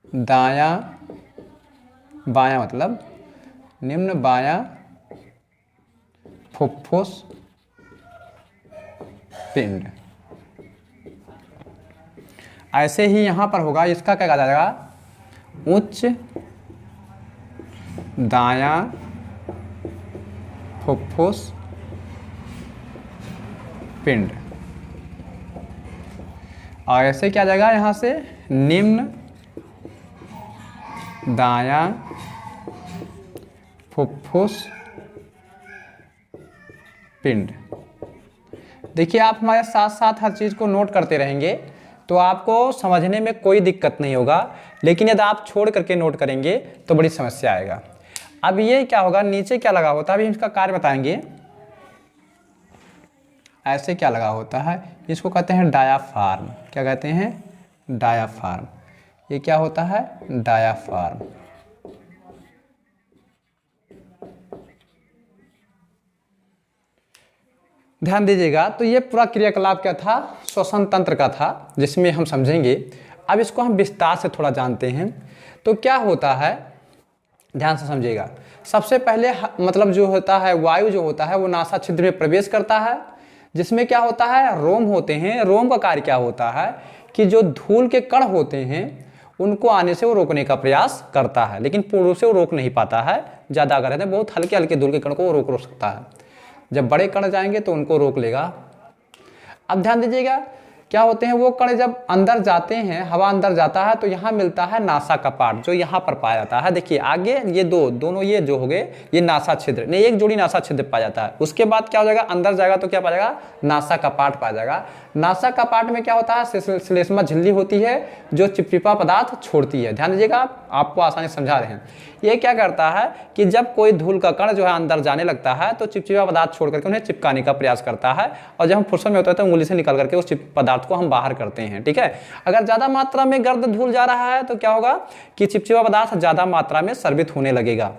दायां बायां, मतलब निम्न बायां फुफ्फुस पिंड। ऐसे ही यहां पर होगा, इसका क्या कहा जाएगा, उच्च दायां फुफ्फुस पिंड। और ऐसे क्या जाएगा, यहां से निम्न दायां फुफ्फुस पिंड। देखिए आप हमारे साथ साथ हर चीज़ को नोट करते रहेंगे तो आपको समझने में कोई दिक्कत नहीं होगा, लेकिन यदि आप छोड़ करके नोट करेंगे तो बड़ी समस्या आएगा। अब ये क्या होगा, नीचे क्या लगा होता है, अभी इसका कार्य बताएंगे। ऐसे क्या लगा होता है, इसको कहते हैं डायाफ्राम। क्या कहते हैं, डायाफ्राम। ये क्या होता है, डायाफ्राम। ध्यान दीजिएगा। तो ये पूरा क्रियाकलाप क्या था, श्वसन तंत्र का था, जिसमें हम समझेंगे। अब इसको हम विस्तार से थोड़ा जानते हैं। तो क्या होता है, ध्यान से समझिएगा। सबसे पहले मतलब जो होता है, वायु जो होता है वो नासा छिद्र में प्रवेश करता है, जिसमें क्या होता है, रोम होते हैं। रोम का कार्य क्या होता है कि जो धूल के कण होते हैं उनको आने से वो रोकने का प्रयास करता है, लेकिन पूर्ण रूप से वो रोक नहीं पाता है। ज़्यादा अगर रहते हैं, बहुत हल्के हल्के धूल के कण को वो रोक सकता है। जब बड़े कण जाएंगे तो उनको रोक लेगा। अब ध्यान दीजिएगा, क्या होते हैं वो कण जब अंदर जाते हैं, हवा अंदर जाता है तो यहाँ मिलता है नासा कपाट, जो यहाँ पर पाया जाता है। देखिए आगे ये दोनों ये जो हो गए ये नासा छिद्र, नहीं एक जोड़ी नासा छिद्र पाया जाता है। उसके बाद क्या हो जाएगा, अंदर जाएगा तो क्या पाया जाएगा, नासा कपाट पाया जाएगा। नासा कपाट में क्या होता है, श्लेष्मा झिल्ली होती है जो चिपचिपा पदार्थ छोड़ती है। ध्यान दीजिएगा, आपको आसानी से समझा रहे हैं। ये क्या करता है कि जब कोई धूल का कण जो है अंदर जाने लगता है तो चिपचिपा पदार्थ छोड़ करके उन्हें चिपकाने का प्रयास करता है, और जब हम फुर्सत में होता है तो उंगली से निकाल करके उस पदार्थ को हम बाहर करते हैं। ठीक है, अगर ज़्यादा मात्रा में गर्द धूल जा रहा है तो क्या होगा कि चिपचिपा पदार्थ ज़्यादा मात्रा में स्रावित होने लगेगा।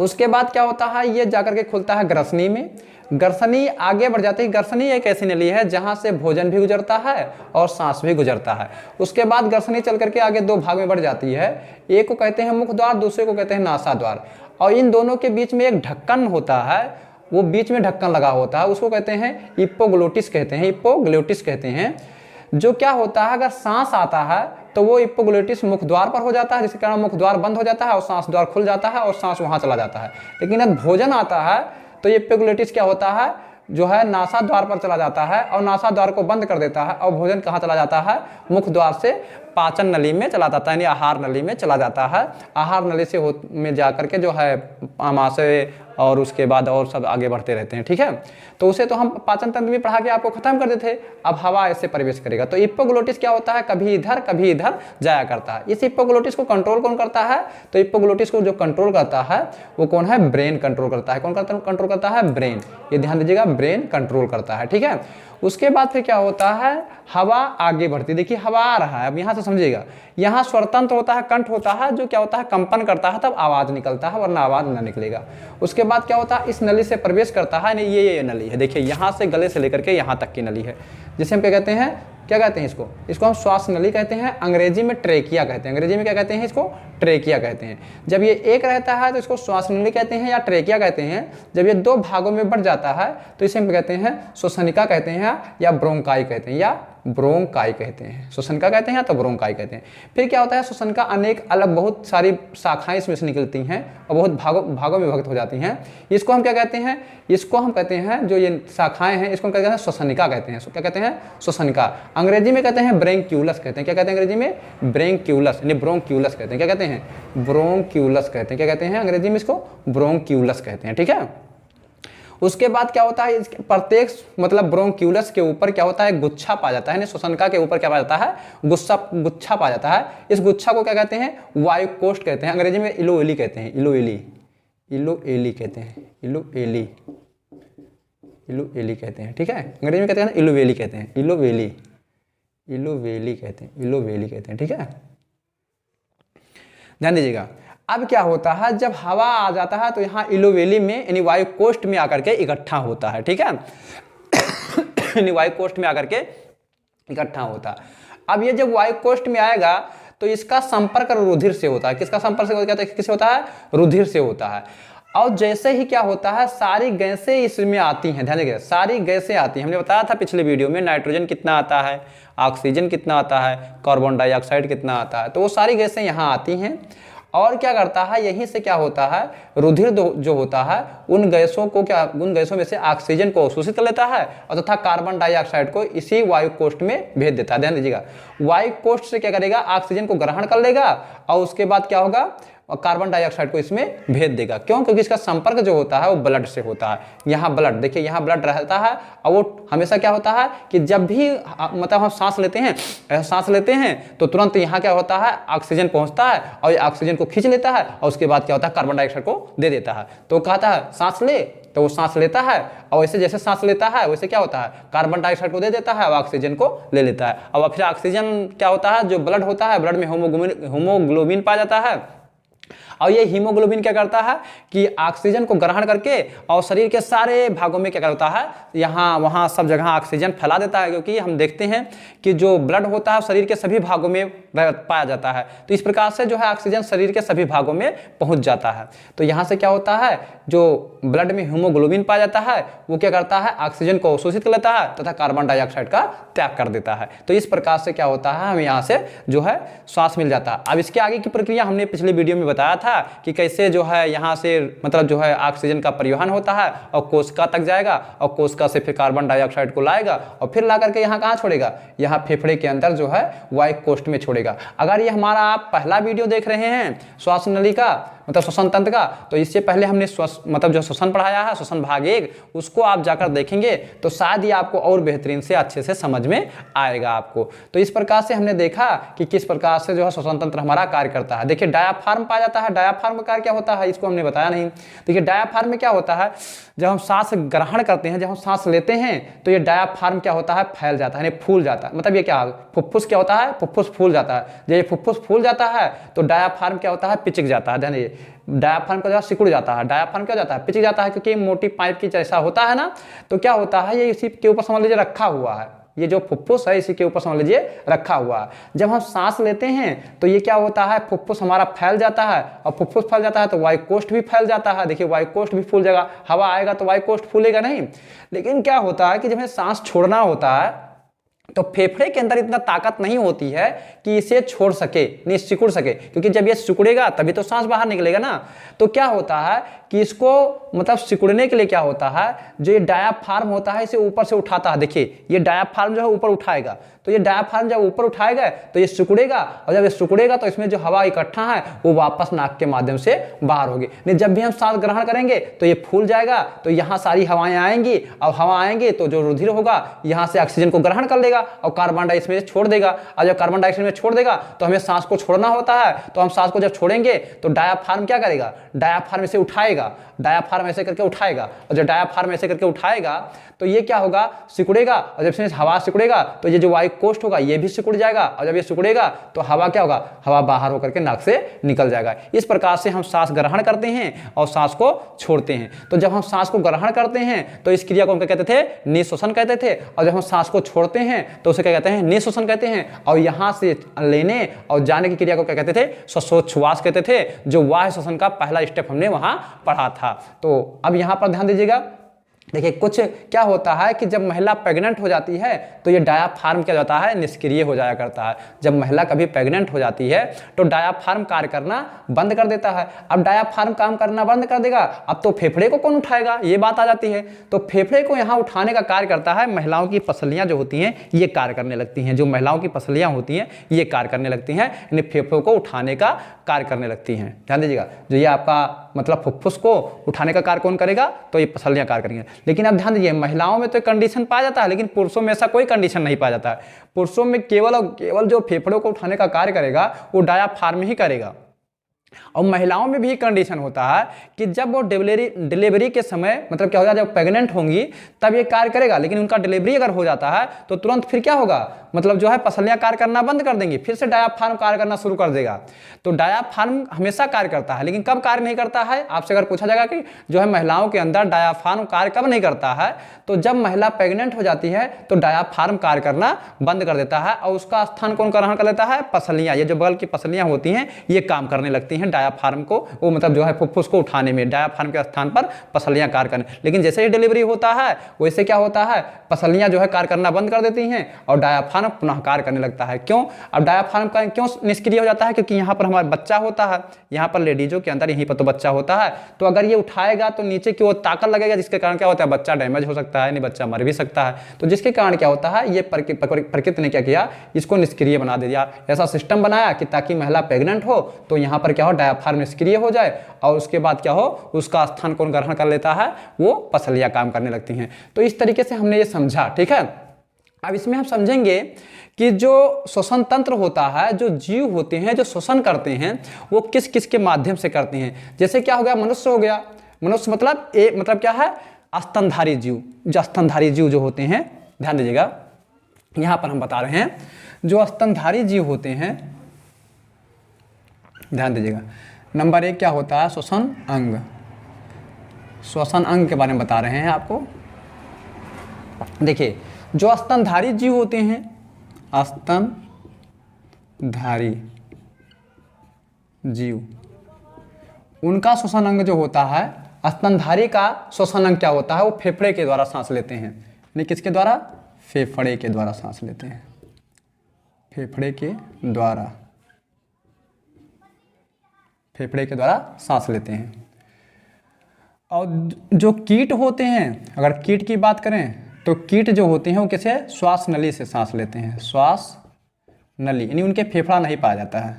उसके बाद क्या होता है, ये जाकर के खुलता है ग्रसनी में। ग्रसनी आगे बढ़ जाती है। ग्रसनी एक ऐसी नली है जहां से भोजन भी गुजरता है और सांस भी गुजरता है। उसके बाद ग्रसनी चल करके आगे दो भाग में बढ़ जाती है। एक को कहते हैं मुख द्वार, दूसरे को कहते हैं नासा द्वार, और इन दोनों के बीच में एक ढक्कन होता है, वो बीच में ढक्कन लगा होता है, उसको कहते हैं इपोग्लोटिस कहते हैं, इपोग्लोटिस कहते हैं। जो क्या होता है, अगर सांस आता है तो वो इपोग्लोटिस मुख द्वार पर हो जाता है, जिसके कारण मुख द्वार बंद हो जाता है और सांस द्वार खुल जाता है और सांस वहां चला जाता है। लेकिन जब भोजन आता है तो ये इपोग्लोटिस क्या होता है, जो है नासा द्वार पर चला जाता है और नासा द्वार को बंद कर देता है, और भोजन कहाँ चला जाता है, मुख द्वार से पाचन नली में चला जाता है, यानी आहार नली में चला जाता है। आहार नली से में जाकर के जो है आमाशय और उसके बाद और सब आगे बढ़ते रहते हैं। ठीक है, तो उसे तो हम पाचन तंत्र में पढ़ा के आपको खत्म कर देते। अब हवा ऐसे प्रवेश करेगा तो इपोग्लोटिस क्या होता है, कभी इधर जाया करता है। इस इपोग्लोटिस को कंट्रोल कौन करता है, तो इपोग्लोटिस को जो कंट्रोल करता है वो कौन है, ब्रेन कंट्रोल करता है। कौन कंट्रोल करता है, ब्रेन। ये ध्यान दीजिएगा, ब्रेन कंट्रोल करता है। ठीक है, उसके बाद फिर क्या होता है, हवा आगे बढ़ती। देखिए हवा आ रहा है, अब यहाँ से समझिएगा, यहाँ स्वरतंत्र होता है, कंठ होता है, जो क्या होता है कंपन करता है तब आवाज निकलता है, वरना आवाज ना निकलेगा। उसके बाद क्या होता है, इस नली से प्रवेश करता है, नहीं ये नली है, देखिए यहाँ से गले से लेकर के यहाँ तक की नली है, जिसे हम क्या कहते हैं, क्या कहते हैं इसको हम श्वास नली कहते हैं। अंग्रेजी में ट्रेकिया कहते हैं। अंग्रेजी में क्या कहते हैं, इसको ट्रेकिया कहते हैं। जब ये एक रहता है तो इसको श्वास नली कहते हैं या ट्रेकिया कहते हैं। जब ये दो भागों में बढ़ जाता है तो इसे हम कहते हैं श्वसनिका कहते हैं या ब्रोंकाई कहते हैं, या ब्रोंकाई कहते हैं। श्वसनिका कहते हैं तो ब्रोंकाई कहते हैं। फिर क्या होता है, श्वसन का अनेक अलग बहुत सारी शाखाएं इसमें से निकलती हैं और बहुत भागों में विभक्त हो जाती हैं। इसको हम क्या कहते हैं, इसको हम कहते हैं, जो ये शाखाएं हैं इसको हम कहते हैं श्वसनिका कहते हैं। क्या कहते हैं, श्वसनिका। अंग्रेजी में कहते हैं ब्रेंक्यूलस कहते हैं। क्या कहते हैं अंग्रेजी में, ब्रेंक्यूलस, यानी ब्रोंक्यूलस कहते हैं। क्या कहते हैं, ब्रोंक्यूलस कहते हैं। क्या कहते हैं अंग्रेजी में, इसको ब्रोंक्यूलस कहते हैं। ठीक है, उसके बाद क्या होता है, प्रत्येक मतलब ब्रोंक्यूलस के ऊपर क्या होता है, गुच्छा पा जाता है। श्वसनिका के ऊपर क्या पा जाता है, गुच्छा पा जाता है। इस गुच्छा को क्या कहते हैं, वायुकोष्ठ कहते हैं। अंग्रेजी में इलोएली कहते हैं, इलोएली कहते हैं, इलोएली कहते हैं। ठीक है, अंग्रेजी में कहते हैं इलोवेली कहते हैं, इलोवेली कहते हैं। ठीक है, ध्यान दीजिएगा। अब क्या होता है, जब हवा आ जाता है तो यहाँ इलोवेली में यानी वायुकोष्ठ में आकर के इकट्ठा होता है। ठीक है, यानी वायुकोष्ठ में आकर के इकट्ठा होता है। अब ये जब वायुकोष्ठ में आएगा तो इसका संपर्क रुधिर से होता है। किसका संपर्क से होता है, किससे होता है, रुधिर से होता है। और जैसे ही क्या होता है, सारी गैसें इसमें आती हैं। ध्यान दीजिएगा, सारी गैसें आती हैं। हमने बताया था पिछले वीडियो में, नाइट्रोजन कितना आता है, ऑक्सीजन कितना आता है, कार्बन डाइऑक्साइड कितना आता है, तो वो सारी गैसें यहाँ आती हैं। और क्या करता है, यहीं से क्या होता है, रुधिर जो होता है उन गैसों में से ऑक्सीजन को अवशोषित कर लेता है और तथा कार्बन डाइऑक्साइड को इसी वायुकोष्ठ में भेज देता है। ध्यान दीजिएगा, वायुकोष्ठ से क्या करेगा, ऑक्सीजन को ग्रहण कर लेगा और उसके बाद क्या होगा, और कार्बन डाइऑक्साइड को इसमें भेज देगा। क्यों, क्योंकि इसका संपर्क जो होता है वो ब्लड से होता है। यहाँ ब्लड, देखिए यहाँ ब्लड रहता है और वो हमेशा क्या होता है कि जब भी मतलब हम सांस लेते हैं तो तुरंत यहाँ क्या होता है, ऑक्सीजन पहुँचता है और ये ऑक्सीजन को खींच लेता है और उसके बाद क्या होता है, कार्बन डाइऑक्साइड को दे देता है। तो कहता है सांस ले, तो वो सांस लेता है और वैसे जैसे सांस लेता है वैसे क्या होता है, कार्बन डाइऑक्साइड को दे देता है और ऑक्सीजन को ले लेता है। और फिर ऑक्सीजन क्या होता है, जो ब्लड होता है, ब्लड में हीमोग्लोबिन पाया जाता है और ये हीमोग्लोबिन क्या करता है कि ऑक्सीजन को ग्रहण करके और शरीर के सारे भागों में क्या करता है, यहाँ वहाँ सब जगह ऑक्सीजन फैला देता है। क्योंकि हम देखते हैं कि जो ब्लड होता है शरीर के सभी भागों में पाया जाता है, तो इस प्रकार से जो है ऑक्सीजन शरीर के सभी भागों में पहुंच जाता है। तो यहाँ से क्या होता है, जो ब्लड में हीमोग्लोबिन पाया जाता है वो क्या करता है, ऑक्सीजन को अवशोषित कर लेता है तथा कार्बन डाइऑक्साइड का त्याग कर देता है। तो इस प्रकार से क्या होता है, हमें यहाँ से जो है श्वास मिल जाता है। अब इसके आगे की प्रक्रिया हमने पिछले वीडियो में बताया था कि कैसे जो है यहाँ से मतलब जो है ऑक्सीजन का परिवहन होता है और कोशिका तक जाएगा और कोशिका से फिर कार्बन डाइऑक्साइड को लाएगा और फिर ला करके यहाँ कहाँ छोड़ेगा, यहाँ फेफड़े के अंदर जो है वायु कोष्ठ में छोड़ेगा। अगर ये हमारा आप पहला वीडियो देख रहे हैं श्वास नली का मतलब श्वसन तंत्र का, तो इससे पहले हमने मतलब जो श्वसन पढ़ाया है, श्वसन भाग 1, उसको आप जाकर देखेंगे तो शायद ये आपको और बेहतरीन से अच्छे से समझ में आएगा आपको। तो इस प्रकार से हमने देखा कि किस प्रकार से जो है श्वसन तंत्र हमारा कार्य करता है। देखिए डायाफ्राम पाया जाता है, डायाफ्राम का कार्य क्या होता है इसको हमने बताया नहीं। देखिए डायाफ्राम में क्या होता है, जब हम सांस ग्रहण करते हैं, जब हम सांस लेते हैं तो ये डायाफ्राम क्या होता है, फैल जाता है, फूल जाता है। मतलब ये क्या, फुफ्फुस क्या होता है, फुफ्फुस फूल जाता है। जब ये फुफ्फुस फूल जाता है तो डायाफ्राम क्या होता है, पिचक जाता है। ध्यान दीजिए, डायाफ्राम का जो सिकुड़ जाता है, डायाफ्राम क्या जाता है, पिचक जाता है। क्योंकि मोटी पाइप की जैसा होता है ना, तो क्या होता है ये इसी के ऊपर समझ लीजिए रखा हुआ है, ये जो फुफ्फुस है इसी के ऊपर समझ लीजिए रखा हुआ है। जब हम सांस लेते हैं तो ये क्या होता है, फुफ्फुस हमारा फैल जाता है और फुफ्फुस फैल जाता है तो वायु कोष्ठ भी फैल जाता है। देखिए वायु कोष्ठ भी फूल जाएगा, हवा आएगा तो वायु कोष्ठ फूलेगा नहीं। लेकिन क्या होता है कि जब हमें सांस छोड़ना होता है तो फेफड़े के अंदर इतना ताकत नहीं होती है कि इसे छोड़ सके, नहीं सिकुड़ सके। क्योंकि जब ये सिकुड़ेगा तभी तो सांस बाहर निकलेगा ना। तो क्या होता है कि इसको मतलब सिकुड़ने के लिए क्या होता है, जो ये डायाफ्राम होता है इसे ऊपर से उठाता है। देखिए ये डायाफ्राम जो है ऊपर उठाएगा, तो ये डायाफ्राम जब ऊपर उठाएगा तो ये सिकुड़ेगा और जब ये सिकुड़ेगा तो इसमें जो हवा इकट्ठा है वो वापस नाक के माध्यम से बाहर होगी। नहीं, जब भी हम सांस ग्रहण करेंगे तो ये फूल जाएगा, तो यहाँ सारी हवाएं आएंगी और हवा आएंगे तो जो रुधिर होगा यहाँ से ऑक्सीजन को ग्रहण कर लेगा और कार्बन डाइऑक्साइड में छोड़ देगा। और जब कार्बन डाइऑक्साइड में छोड़ देगा तो हमें सांस को छोड़ना होता है, तो हम सांस को जब छोड़ेंगे तो डायाफ्राम क्या करेगा, डायाफ्राम इसे उठाएगा, डायाफ्राम ऐसे करके उठाएगा। और जब डायाफ्राम ऐसे करके उठाएगा तो ये क्या होगा, सिकुड़ेगा। और जब इसमें हवा सिकुड़ेगा तो ये जो वायु कोष्ठ होगा ये भी सिकुड़ जाएगा। और जब ये सिकुड़ेगा तो हवा क्या होगा, हवा बाहर होकर के नाक से निकल जाएगा। इस प्रकार से हम सांस ग्रहण करते हैं और सांस को छोड़ते हैं। तो जब हम सांस को ग्रहण करते हैं तो इस क्रिया को हम क्या कहते थे, निःश्वसन कहते थे। और जब हम सांस को छोड़ते हैं तो उसे क्या कहते हैं, निःश्वसन कहते हैं। और यहाँ से लेने और जाने की क्रिया को क्या कहते थे, श्वासोच्छ्वास कहते थे, जो वायु श्वसन का पहला स्टेप हमने वहां पढ़ा था। तो अब यहाँ पर ध्यान दीजिएगा। देखिए कुछ क्या होता है कि जब महिला प्रेग्नेंट हो जाती है तो ये डायाफ्राम क्या जाता है, निष्क्रिय हो जाया करता है। जब महिला कभी प्रेग्नेंट हो जाती है तो डायाफ्राम कार्य करना बंद कर देता है। अब डायाफ्राम काम करना बंद कर देगा, अब तो फेफड़े को कौन उठाएगा, ये बात आ जाती है। तो फेफड़े को यहाँ उठाने का कार्य करता है, महिलाओं की पसलियाँ जो होती हैं ये कार्य करने लगती हैं। जो महिलाओं की पसलियाँ होती हैं ये कार्य करने लगती हैं, यानी फेफड़ों को उठाने का कार्य करने लगती हैं। ध्यान दीजिएगा, जो ये आपका मतलब फुफ्फुस को उठाने का कार्य कौन करेगा, तो ये पसलियाँ कार्य करेंगे। लेकिन अब ध्यान दीजिए, महिलाओं में तो कंडीशन पाया जाता है लेकिन पुरुषों में ऐसा कोई कंडीशन नहीं पाया जाता है। पुरुषों में केवल और केवल जो फेफड़ों को उठाने का कार्य करेगा वो डायाफ्राम ही करेगा। और महिलाओं में भी कंडीशन होता है कि जब वो डिलीवरी के समय मतलब क्या होगा, जब प्रेग्नेंट होंगी तब ये कार्य करेगा। लेकिन उनका डिलीवरी अगर हो जाता है तो तुरंत फिर क्या होगा, मतलब जो है पसलियां कार्य करना बंद कर देंगी, फिर से डायाफ्राम कार्य करना शुरू कर देगा। तो डायाफ्राम हमेशा कार्य करता है, लेकिन कब कार्य नहीं करता है, आपसे अगर पूछा जाएगा कि जो है महिलाओं के अंदर डायाफ्राम कार्य कब नहीं करता है, तो जब महिला प्रेग्नेंट हो जाती है तो डायाफ्राम कार्य करना बंद कर देता है और उसका स्थान कौन ग्रहण कर लेता है, पसलियां। ये जो बगल की पसलियां होती हैं ये काम करने लगती हैं डायाफ्राम को, वो मतलब जो है फुफ्फुस को उठाने में, डायाफ्राम के स्थान पर पसलियां कार्य करने। लेकिन जैसे ही डिलीवरी होता है वैसे क्या होता है, पसलियां जो है कार्य करना बंद कर देती हैं और डायाफ्राम पुनः कार्य करने लगता है। क्यों, अब डायाफ्राम का क्यों निष्क्रिय हो जाता है, क्योंकि यहाँ पर हमारा बच्चा होता है, यहाँ पर लेडीजों के अंदर यहीं पर तो बच्चा होता है। तो अगर ये उठाएगा तो नीचे की ओर ताकत लगेगा, जिसके कारण क्या होता है, बच्चा डैमेज हो सकता है, नहीं बच्चा मर भी सकता है। तो जिसके कारण क्या होता है, ये प्रकृति ने क्या किया, इसको निष्क्रिय बना दिया। ऐसा सिस्टम बनाया कि ताकि महिला प्रेग्नेंट हो तो यहाँ पर क्या हो, डायाफ्राम निष्क्रिय हो जाए और उसके बाद क्या हो, उसका स्थान कौन ग्रहण कर लेता है, वो पसलियां काम करने लगती हैं। तो इस तरीके से हमने ये समझा, ठीक है। अब इसमें हम समझेंगे कि जो श्वसन तंत्र होता है, जो जीव होते हैं जो श्वसन करते हैं वो किस किस के माध्यम से करते हैं। जैसे क्या हो गया, मनुष्य हो गया। मनुष्य मतलब क्या है, स्तनधारी जीव। जो स्तनधारी जीव जो होते हैं, ध्यान दीजिएगा, यहाँ पर हम बता रहे हैं जो स्तनधारी जीव होते हैं, ध्यान दीजिएगा, नंबर 1 क्या होता है? श्वसन अंग। श्वसन अंग के बारे में बता रहे हैं आपको। देखिए, जो स्तनधारी जीव होते हैं, स्तनधारी जीव, उनका श्वसन अंग जो होता है, स्तनधारी का श्वसन अंग क्या होता है? वो फेफड़े के द्वारा सांस लेते हैं। यानी किसके द्वारा? फेफड़े के द्वारा सांस लेते हैं। फेफड़े के द्वारा, फेफड़े के द्वारा सांस लेते हैं। और जो कीट होते हैं, अगर कीट की बात करें तो कीट जो होते हैं वो किसे? श्वास नली से सांस लेते हैं। श्वास नली, यानी उनके फेफड़ा नहीं पाया जाता है,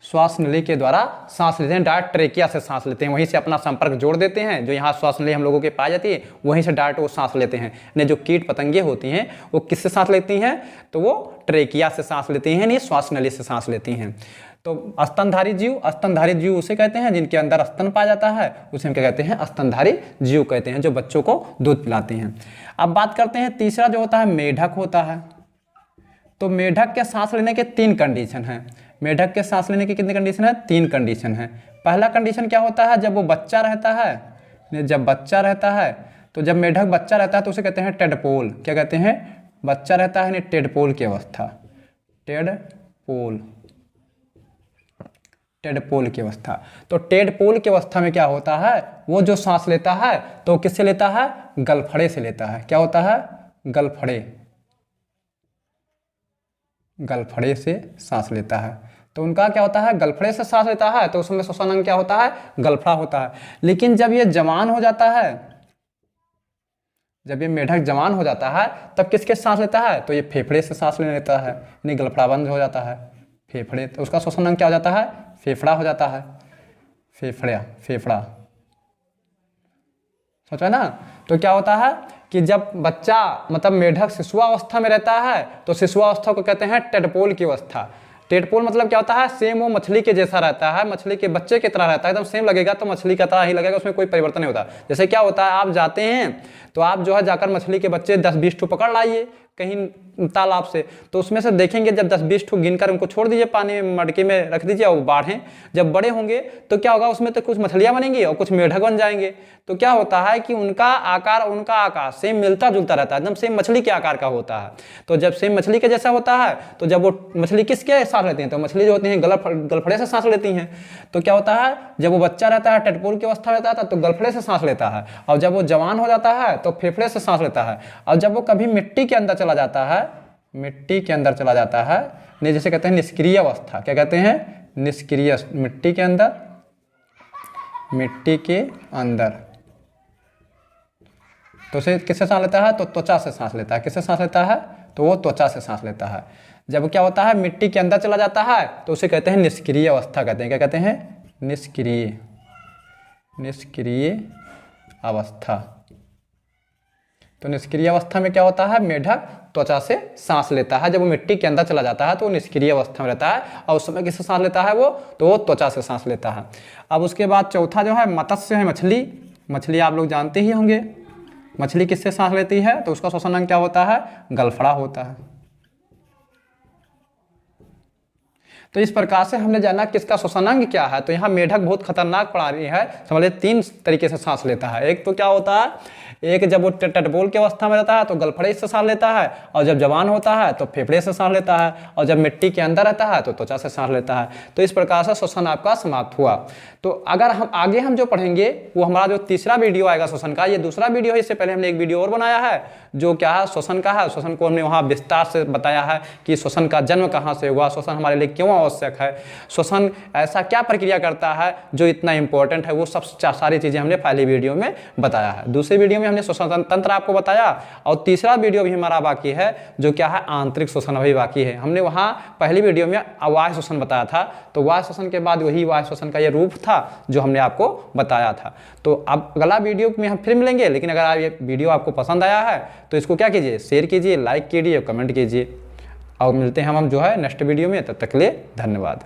श्वास नली के द्वारा सांस लेते हैं। डायरेक्ट ट्रेकिया से सांस लेते हैं, वहीं से अपना संपर्क जोड़ देते हैं। जो यहाँ श्वास नली हम लोगों के पाई जाती है, वहीं से डायरेक्ट वो सांस लेते हैं। यानी जो कीट पतंगे होती हैं वो किससे सांस लेती हैं? तो वो ट्रेकिया से सांस लेती हैं, यानी श्वास नली से सांस लेती हैं। तो स्तनधारी जीव उसे कहते हैं जिनके अंदर स्तन पाया जाता है, उसे हम क्या कहते हैं? स्तनधारी जीव कहते हैं, जो बच्चों को दूध पिलाते हैं। अब बात करते हैं तीसरा जो होता है, मेढक होता है। तो मेढक के सांस लेने के 3 कंडीशन हैं। मेढक के सांस लेने की कितनी कंडीशन है? 3 कंडीशन है। पहला कंडीशन क्या होता है? जब वो बच्चा रहता है, जब बच्चा रहता है, तो जब मेढक बच्चा रहता है तो उसे कहते हैं टेडपोल। क्या कहते हैं? बच्चा रहता है, टेडपोल की अवस्था। टेडपोल की अवस्था। तो टेडपोल की अवस्था में क्या होता है? वो जो सांस लेता है तो किससे लेता है? गलफड़े से लेता है। क्या होता है? गलफड़े से सांस लेता है। तो उनका क्या होता है? गलफड़े से सांस लेता है, तो उसमें श्वसन अंग क्या होता है? गलफड़ा होता है। लेकिन जब ये जवान हो जाता है, जब ये मेढक जवान हो जाता है, तब किसके सांस लेता है? तो ये फेफड़े से सांस ले लेता है, यानी गलफड़ा बंद हो जाता है। फेफड़े, तो उसका श्वसन अंग क्या हो जाता है? फेफड़ा हो जाता है। फेफड़ा, सोचा ना? तो क्या होता है कि जब बच्चा, मतलब मेढक शिशुआवस्था में रहता है, तो शिशुआवस्था को कहते हैं टेडपोल की अवस्था। टेडपोल मतलब क्या होता है? सेम वो मछली के जैसा रहता है, मछली के बच्चे की तरह रहता है, एकदम सेम लगेगा, तो मछली का तरह ही लगेगा, उसमें कोई परिवर्तन नहीं होता। जैसे क्या होता है, आप जाते हैं तो आप जो है जाकर मछली के बच्चे 10-20 ठो पकड़ लाइए कहीं तालाब से, तो उसमें से देखेंगे जब 10-20 ठो गिनकर उनको छोड़ दीजिए पानी में, मटके में रख दीजिए, और वो बाढ़ें जब बड़े होंगे तो क्या होगा? उसमें तो कुछ मछलियाँ बनेंगी और कुछ मेढक बन जाएंगे। तो क्या होता है कि उनका आकार सेम मिलता जुलता रहता है, एकदम सेम मछली के आकार का होता है। तो जब सेम मछली के जैसा होता है, तो जब वो मछली किसके सांस लेती हैं? तो मछली जो होती हैं गलफड़े से सांस लेती हैं। तो क्या होता है? जब वो बच्चा रहता है, टेडपोल की अवस्था रहता है, तो गलफड़े से सांस लेता है, और जब वो जवान हो जाता है तो फेफड़े से सांस लेता है। और जब वो कभी मिट्टी के अंदर चला जाता है, नहीं, जैसे कहते हैं निष्क्रिय अवस्था। क्या कहते हैं? निष्क्रिय। मिट्टी के अंदर तो उसे किससे सांस लेता है? तो त्वचा से सांस लेता है। किससे सांस लेता है? तो वो त्वचा से सांस लेता है। जब क्या होता है? मिट्टी के अंदर चला जाता है, तो उसे कहते हैं निष्क्रिय अवस्था कहते हैं। क्या कहते हैं? निष्क्रिय अवस्था। तो निष्क्रिय अवस्था में क्या होता है? मेढक त्वचा से सांस लेता है। जब वो मिट्टी के अंदर चला जाता है तो वो निष्क्रिय अवस्था में रहता है, और उस समय किससे सांस लेता है वो? तो वो त्वचा से सांस लेता है। अब उसके बाद चौथा जो है मत्स्य है, मछली आप लोग जानते ही होंगे। मछली किससे सांस लेती है? तो उसका श्वसन अंग क्या होता है? गलफड़ा होता है। तो इस प्रकार से हमने जाना किसका श्वसन अंग क्या है। तो यहाँ मेढक बहुत खतरनाक प्राणी है, समझिए 3 तरीके से सांस लेता है। एक तो क्या होता है, एक जब वो टेडपोल की अवस्था में रहता है तो गलफड़े से सांस लेता है, और जब जवान होता है तो फेफड़े से सांस लेता है, और जब मिट्टी के अंदर रहता है तो त्वचा से सांस लेता है। तो इस प्रकार से श्वसन आपका समाप्त हुआ। तो अगर हम आगे जो पढ़ेंगे वो हमारा जो तीसरा वीडियो आएगा श्वसन का, ये दूसरा वीडियो है। इससे पहले हमने एक वीडियो और बनाया है जो क्या है? श्वसन का है। श्वसन को हमने वहाँ विस्तार से बताया है कि श्वसन का जन्म कहाँ से हुआ, श्वसन हमारे लिए क्यों आवश्यक है, श्वसन ऐसा क्या प्रक्रिया करता है जो इतना इंपॉर्टेंट है, वो सब सारी चीज़ें हमने पहली वीडियो में बताया है। दूसरी वीडियो में हमने श्वसन तंत्र आपको बताया, और तीसरा वीडियो भी हमारा बाकी है जो क्या है? आंतरिक श्वसन अभी बाकी है। हमने वहाँ पहली वीडियो में वाह्य श्वसन बताया था, तो वाह्य श्वसन के बाद वही वाह्य श्वसन का ये रूप था जो हमने आपको बताया था। तो अब अगला वीडियो में हम फिर मिलेंगे, लेकिन अगर ये वीडियो आपको पसंद आया है तो इसको क्या कीजिए? शेयर कीजिए, लाइक कीजिए, कमेंट कीजिए, और मिलते हैं हम जो है नेक्स्ट वीडियो में। तब तक के लिए धन्यवाद।